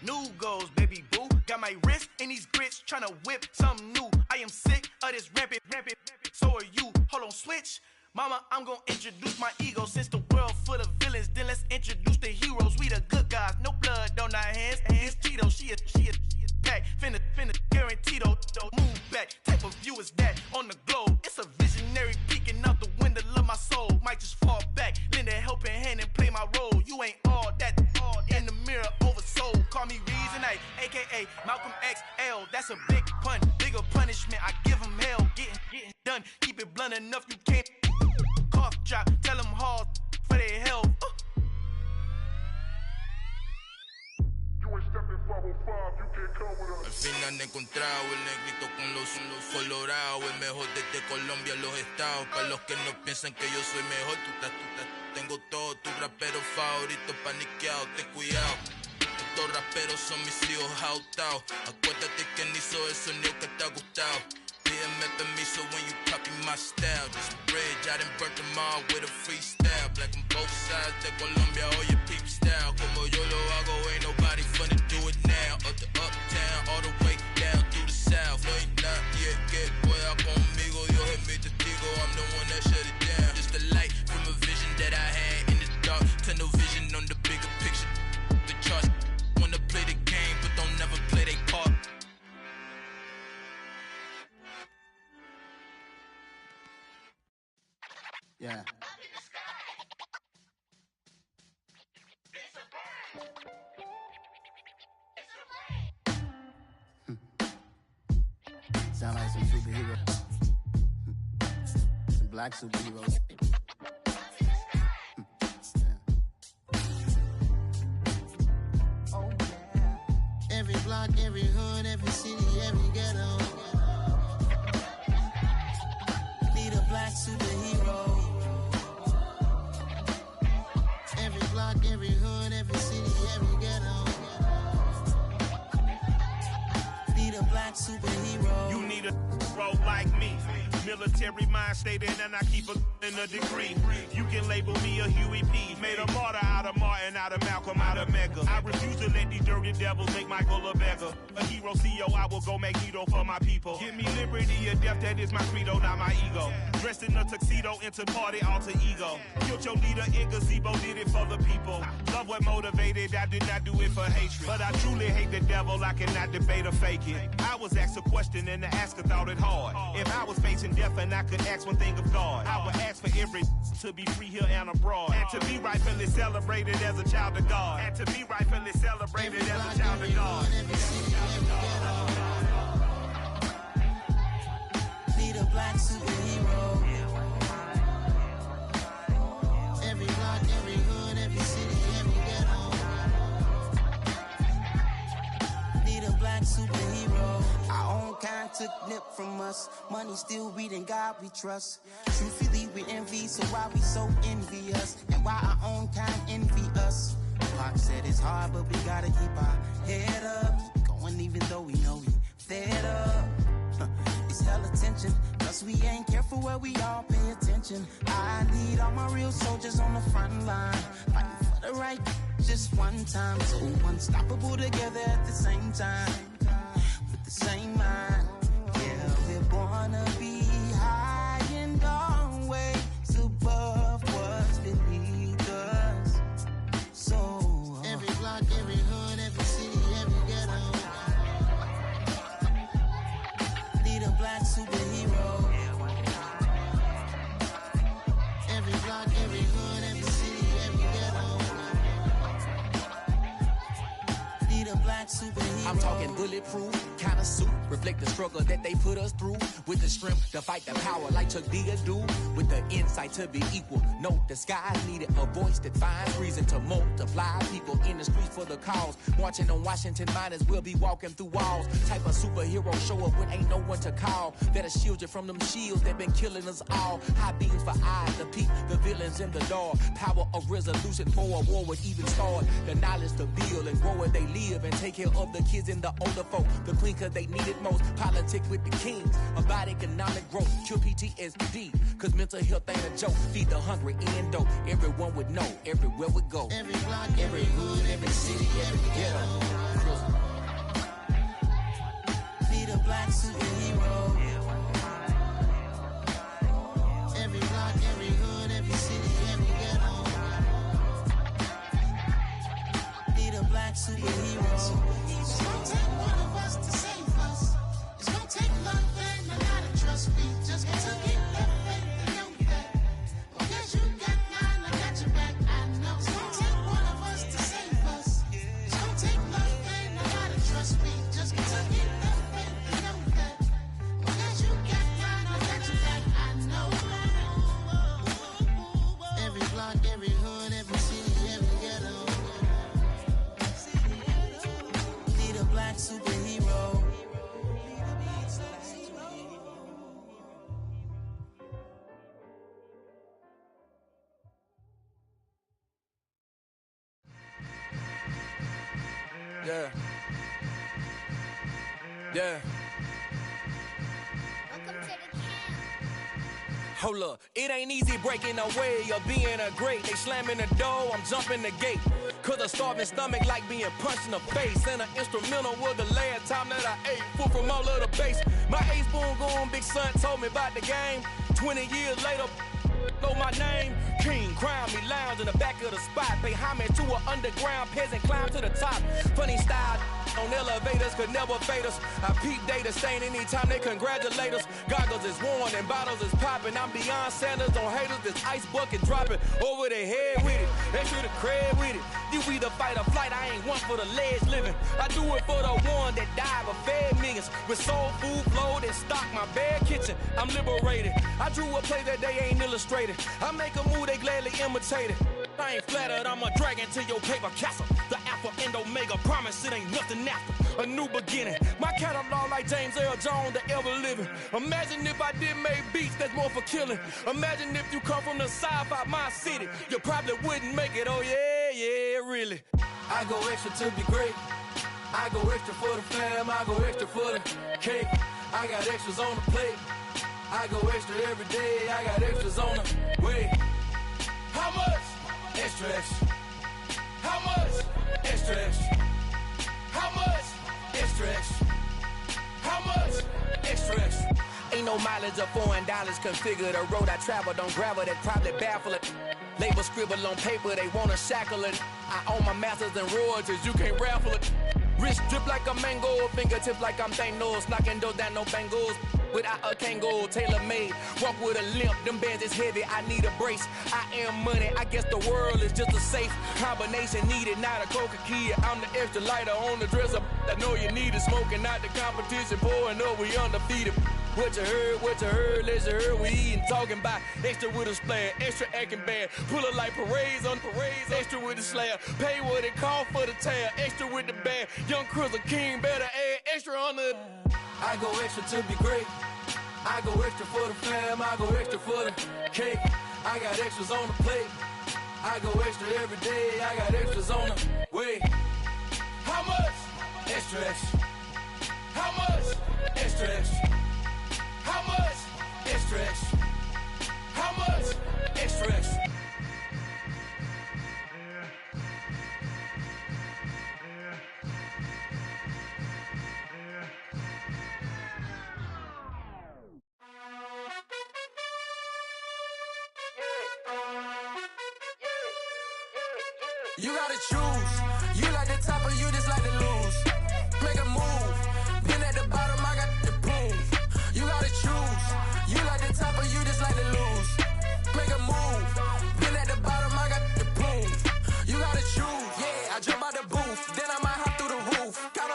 New goals, baby boo. Got my wrist in these grits, tryna whip something new. I am sick of this rampant. So are you. Hold on, switch. Mama, I'm gonna introduce my ego. Since the world full of villains, then let's introduce the heroes. We the good guys, no blood on our hands. It's Tito, she is back. Finna, guaranteed, don't move back. Type of view is that on the globe. It's a visionary peeking out the window of my soul. Might just fall back, lend a helping hand and play my role. You ain't all that in the mirror oversold. Call me Reason A, aka Malcolm XL. That's a big pun, bigger punishment. I give him hell, getting done. Keep it blunt enough, you can't cough drop. Tell them hard for their health. Al fin han encontrado el negrito con los colorados, el mejor desde Colombia, los estados. Para los que no piensan que yo soy mejor, tengo todo, tu rapero favorito paniqueado, ten cuidado. Estos raperos son mis hijos jautados. Acuérdate quién hizo el sonido que te ha gustado. Pídeme permiso when you copy my style. This bridge, I done burnt them all with a freestyle. Black on both sides de Colombia, oye peep style. Como yo lo hago, ain't nobody finna do it now. Up to uptown, all the way down through the south. No hay nadie que pueda conmigo, Dios es mi testigo. I'm the one that shut it down. Just the light from a vision that I had in the dark. Tunnel vision on the bigger picture. The charts wanna play the game, but don't never play their part. Yeah. Sound like some superheroes. Some black superheroes. Oh, yeah. Every block, every hood, every city, every ghetto. Need a black superhero. Every block, every hood, every city, every ghetto. Need a black superhero. You need a bro like me. Military mind stated and I keep in a degree. You can label me a Huey P. Made a martyr out of Martin, out of Malcolm, out of Mega. I refuse to let these dirty devils make Michael a beggar. A hero CEO, I will go Magneto for my people. Give me liberty or death, that is my credo, not my ego. Dressed in a tuxedo, into party, alter ego. Killed your leader in gazebo, did it for the people. Love what motivated, I did not do it for hatred. But I truly hate the devil, I cannot debate or fake it. I was asked a question and the asker thought it hard. If I was facing death and I could ask one thing of God, I would ask for every to be free here and abroad. And to be rightfully celebrated as a child of God. And to be rightfully celebrated as a child of God. Need a black superhero. Every block, every hood, every city, every ghetto. Need a black superhero. Our own kind took nip from us. Money still reading God we trust. Truthfully we envy, so why we so envious? And why our own kind envy us? Pac said it's hard, but we gotta keep our head up. Going even though we know we fed up. It's hella tension, cause we ain't careful where we all pay attention. I need all my real soldiers on the front line, fighting for the right just one time. So unstoppable together at the same time, with the same mind. Yeah, we're born to be high and always above what's beneath us. So every block, every hood, every city, every ghetto. black superhero. I'm talking bulletproof, kind of suit, reflect the struggle that they put us through. With the strength to fight the power like Chuck D do. With the insight to be equal. Note the skies needed a voice that finds reason to multiply. People in the streets for the cause. Marching on Washington, might as well be walking through walls. Type of superhero show up when ain't no one to call. That'll shield you from them shields that been killing us all. High beams for eyes to peep the villains in the door. Power of resolution for a war would even start. The knowledge to build and grow where they live and take care of the kids and the older folk. The queen cause they need it most. Politic with the kings. About economic growth. Cure PTSD. Cause mental health ain't a joke. Feed the hungry and dope. Everyone would know. Everywhere we go. Every block, every hood, every city, every ghetto. Be the black superhero. Every block, every hood, every city, every ghetto. Be the black superhero. It's gonna take one of us to save us. It's gonna take love and a lot of trust. We just got to get that faith and know that. Because you got mine, I got your back. I know. It's gonna take one of us to save us. It's gonna take love and a lot of trust. We just got to get that faith and know that. Because you got mine, I got your back. I know. Every block, every hood, every city, every ghetto. Be the black superhero. Yeah. Yeah. Hold up, it ain't easy breaking away or being a great. They slamming the door, I'm jumping the gate. Cause a starving stomach like being punched in the face. And an instrumental was the last time that I ate food from all of the base. My ace boom goon, big son told me about the game. 20 years later, know my name. King, crown me, lounge in the back of the spot. Pay homage to an underground peasant, climb to the top. Funny style on elevators could never fade us. I peep data stain anytime they congratulate us. Goggles is worn and bottles is popping. I'm beyond Sanders on haters, this ice bucket dropping over their head with it. They should have cred with it. You either fight or flight, I ain't one for the ledge living. I do it for the one that died but fed millions. With soul food flowed and stocked my bare kitchen. I'm liberated. I drew a play that they ain't illustrated. I make a move, they gladly imitate it. I ain't flattered, I'm a dragon to your paper castle. The Alpha and Omega, promise it ain't nothing after. A new beginning. My catalog like James Earl Jones, the ever living. Imagine if I did make beats that's more for killing. Imagine if you come from the sci-fi, my city. You probably wouldn't make it, oh yeah, yeah, really. I go extra to be great. I go extra for the fam, I go extra for the cake. I got extras on the plate. I go extra every day, I got extras on the way. How much? Extra, extra. How much? Extra, extra. How much? Extra, extra. How much? Extra, extra. Ain't no mileage of $4 configure the road I travel. Don't gravel, that probably baffle it. Label scribble on paper, they wanna shackle it. I own my masters and royalties, you can't raffle it. Wrist drip like a mango, fingertips like I'm Thanos. Knocking doors down, no bangles. Without a Kango, tailor-made. Walk with a limp, them bands is heavy, I need a brace. I am money, I guess the world is just a safe combination needed, not a coca key. I'm the extra lighter on the dresser. I know you need it, smoking out the competition, pouring up, we undefeated. What you heard, let you heard, we eating, talking about extra with a splash, extra acting bad. Pull it like parades on parades, extra with the slab. Pay what it cost for the tab, extra with the bag. Young Cruiser King, better add extra on the. I go extra to be great. I go extra for the fam, I go extra for the cake. I got extras on the plate. I go extra every day, I got extras on the way. How much? Extra, extra. How much? Extra, extra. How much? Extra, extra. How much? Extra, extra. You gotta choose. You like the top or you just like to lose. Make a move. Been at the bottom, I got the boom. You gotta choose. You like the top or you just like to lose. Make a move. Been at the bottom, I got the boom. You gotta choose. Yeah, I jump out the booth. Then I might hop through the roof. Got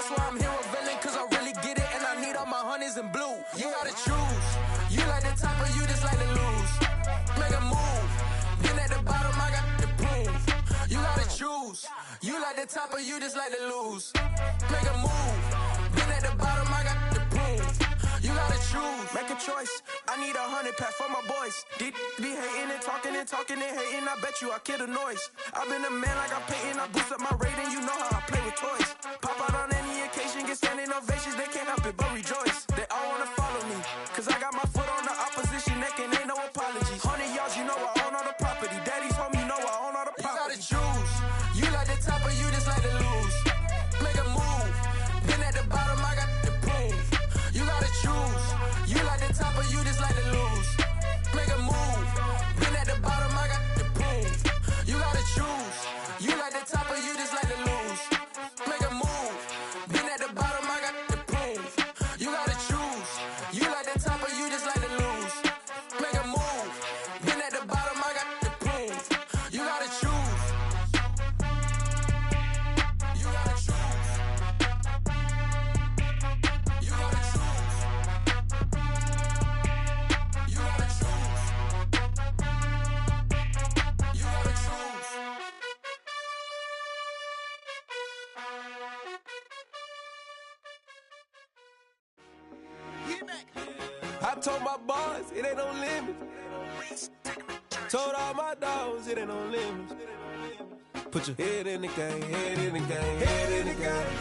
that's why I'm here revealing, cause I really get it and I need all my honeys in blue. You gotta choose. You like the top or you just like to lose. Make a move. Been at the bottom, I got the proof. You gotta choose. You like the top or you just like to lose. Make a move. Been at the bottom, I got the proof. You gotta choose. Make a choice. I need 100 pack for my boys. Be hating and talking and talking and hating. I bet you I kill the noise. I've been a man like I'm Peyton. I boost up my rating. You know how I play with toys. Pop out on any occasion, get standing ovations. They can't help it but rejoice. They all wanna follow me, cause I got my foot on the opposition neck and ain't no apologies. 100 yards, you know I own all the property. Daddy's home, you know I own all the property. You gotta choose. You like the top or you just like to lose. Make a move. Been at the bottom, I got the proof. You gotta choose. You like the top or you just like to lose. Make a move. Been at the bottom, I got the proof. You gotta choose. You like the top or you just like to lose. Make a move. Been at the bottom, I got the proof. You gotta choose. You like the top or you just like to lose. Make a move. Been at the bottom, I got the proof. You gotta choose. You gotta choose. You gotta choose. You gotta choose. You gotta choose. I told my boys it ain't no limits. Told all my dogs it ain't no limits. Put your head in the game, head in the game, head in the game.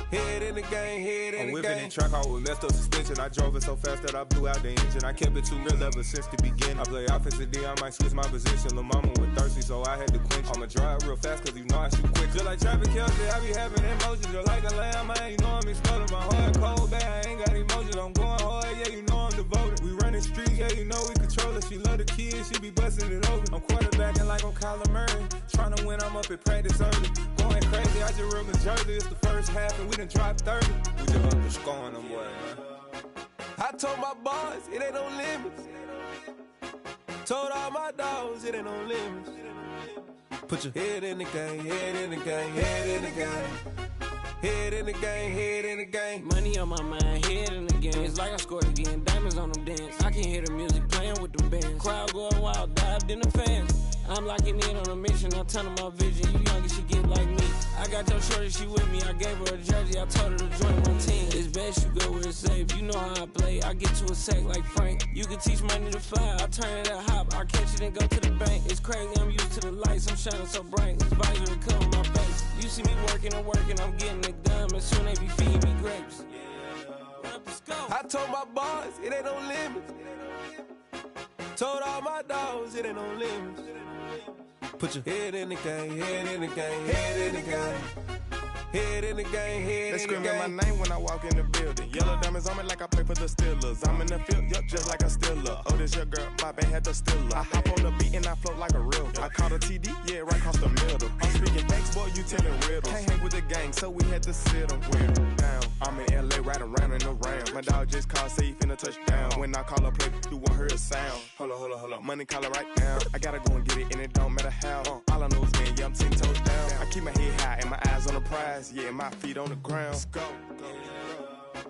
Head in the game, head in the game. I'm whipping in track, I was left up suspension. I drove it so fast that I blew out the engine. I kept it too real ever since the beginning. I play offensive D, I might switch my position. Lil' mama was thirsty, so I had to quench. I'ma drive real fast, cause you know I shoot quick. Just like traffic Kelsey, I be having emotions. Just like a lamb, man, you know I'm exploding. My heart cold, bad, I ain't got emotions. I'm going hard, yeah, you know I'm devoted. We running streets, yeah, you know we control it. She love the kids, she be busting it open. I'm quarterbacking like I'm Kyler Murray. Trying to win, I'm up at practice early. Going crazy, I just real Jersey. It's the first half and we done dropped 30. We just up to scoring them, boy, man. I told my boys it ain't no limits. Told all my dogs it ain't no limits. Put your head in the game, head in the game, head in the game. Head in the game, head in the game. Money on my mind, head in the game. It's like I scored again, diamonds on them dance. I can hear the music playing with them bands. Crowd going wild, dived in the fans. I'm locking in on a mission, I tell her my vision. You young and she get like me. I got your shorty, she with me. I gave her a jersey, I told her to join my team. It's best you go where it's safe. You know how I play. I get to a sack like Frank. You can teach money to fly. I turn it a hop. I catch it and go to the bank. It's crazy, I'm used to the lights. I'm shining so bright. This visor to cover my face. You see me working and working, I'm getting it done. And soon they be feeding me grapes. I told my boys it ain't no limits. Told all my dogs it ain't no limits. Put your head in the game, head in the game, head in the game. Head in the game, head They in the game. screaming my name when I walk in the building. Yellow diamonds on me like I play for the Steelers. I'm in the field, yup, just like a Steeler. Oh, this your girl, my band had the Steeler. I hop on the beat and I float like a real. I caught a TD, yeah, right across the middle. I'm speaking thanks, boy, you telling riddles. Can't hang with the gang, so we had to sit them down. I'm in LA, riding around and around. My dog just called, say he finna touchdown. When I call a play, you won't hear a sound. Hold up, money call it right now. I gotta go and get it, and it don't matter how. All I know is man, yeah, I'm 10 toes down. I keep my head high and my eyes on the prize. Yeah, my feet on the ground. Let's go.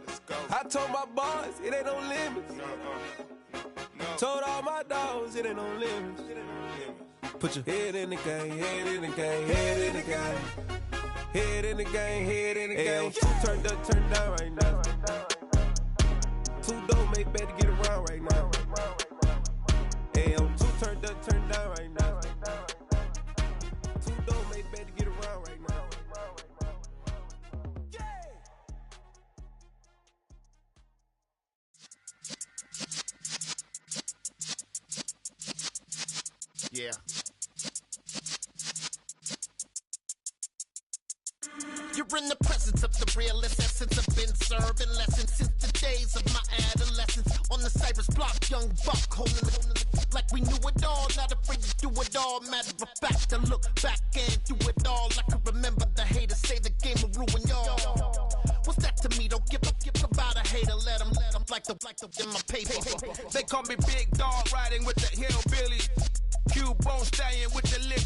Let's go. I told my boys it ain't no limits. No. Told all my dogs it ain't no limits. Put your head in the game, head in the game, head in the game. Head in the game, head in the game. Two turned up, turned down right now. Two don't make bad to get around right now. Two turned up, turned down right now. Two don't make bad to get around right now. Yeah. You're in the presence of the realest essence. I've been serving lessons since the days of my adolescence. On the Cypress block, young buck holding it like we knew it all. Not afraid to do it all. Matter of fact, I look back and do it all. I can remember the haters say the game will ruin y'all. What's that to me? Don't give about a hater. Let them like the in my paper. They call me Big Dog, riding with the hillbilly. Cube bone stallion with the lip.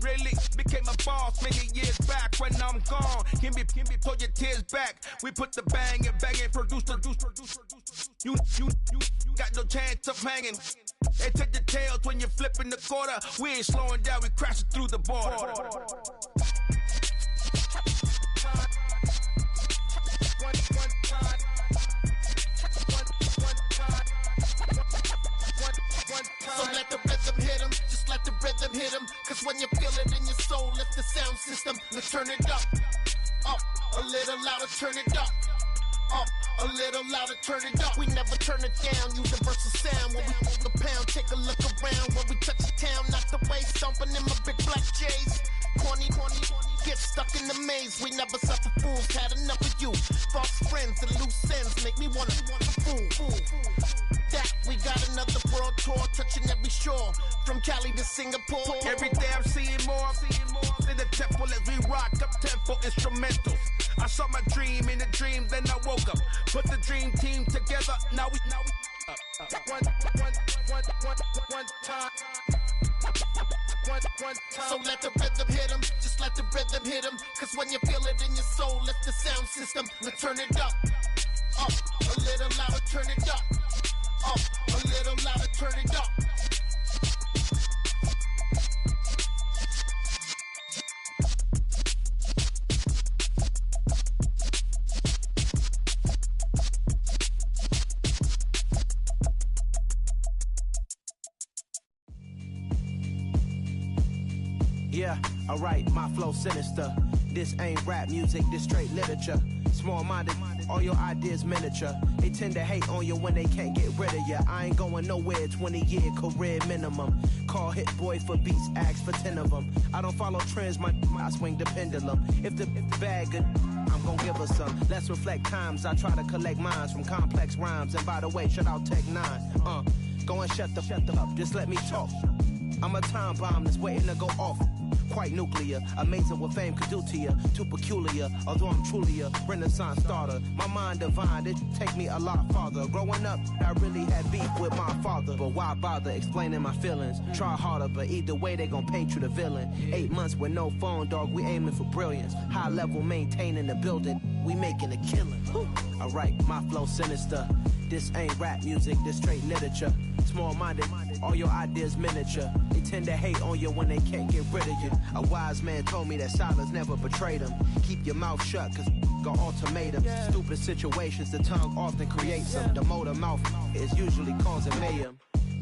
really became a boss many years back. When I'm gone, can be pull your tears back. We put the bang and produce. You got no chance of hanging. They take the tails when you're flipping the quarter. We ain't slowing down, we crashing through the border. So let the rhythm hit him, just let the rhythm hit him. Cause when you feel it in your soul, lift the sound system. Let's turn it up, a little louder, turn it up. A little louder, turn it up. We never turn it down, universal sound. When we move the pound, take a look around. When we touch the town, knock the way, stomping in my big black J's. Corny, get stuck in the maze. We never suffer fools, had enough of you. False friends and loose ends make me wanna fool. That we got another world tour, touching every shore, from Cali to Singapore. Every day I'm seeing more in the temple as we rock up tempo instrumentals. I saw my dream in a dream, then I woke up. Put the dream team together. Now we one time. So let the rhythm hit him, just let the rhythm hit him. Cause when you feel it in your soul, lift the sound system. Let's turn it up, a little louder, turn it up, a little louder, turn it up. Yeah, alright, my flow sinister. This ain't rap music, this straight literature. Small-minded, all your ideas miniature. They tend to hate on you when they can't get rid of you. I ain't going nowhere, 20-year career minimum. Call Hit Boy for beats, ask for 10 of them. I don't follow trends, I swing the pendulum. If the bag good, I'm gon' give her some. Let's reflect times, I try to collect minds from complex rhymes. And by the way, shout out Tech 9. Go and shut the up, just let me talk. I'm a time bomb that's waiting to go off. Quite nuclear, amazing what fame could do to you. Too peculiar, although I'm truly a renaissance starter. My mind divine, it take me a lot farther. Growing up, I really had beef with my father. But why bother explaining my feelings? Try harder, but either way they gon' paint you the villain. 8 months with no phone, dog, we aiming for brilliance. High level maintaining the building, we making a killing. Alright, my flow sinister. This ain't rap music, this straight literature. Small-minded, all your ideas miniature. They tend to hate on you when they can't get rid of you. A wise man told me that silence never betrayed him. Keep your mouth shut, cause got ultimatums. Stupid situations, the tongue often creates them. The motor mouth is usually causing mayhem.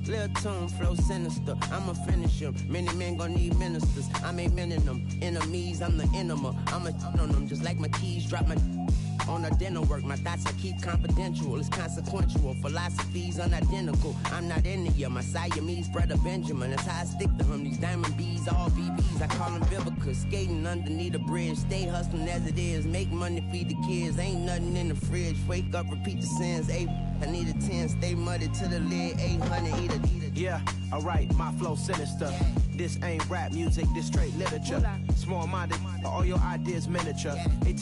Lil' tune, flow sinister, I'ma finish him. Many men gon' need ministers, I'm aiming them. Enemies, I'm the enema, I'ma on them. Just like my keys, drop my on a dinner work. My thoughts I keep confidential, it's consequential. Philosophies unidentical, I'm not into you. My Siamese brother Benjamin, that's how I stick to him. These diamond bees, all BBs, I call them Vivica. Skating underneath a bridge, stay hustling as it is. Make money, feed the kids, ain't nothing in the fridge. Wake up, repeat the sins, I need a 10, stay muddy to the lid, 800, eat a. Yeah, alright, my flow sinister. This ain't rap music, this straight literature. Small-minded, all your ideas miniature. They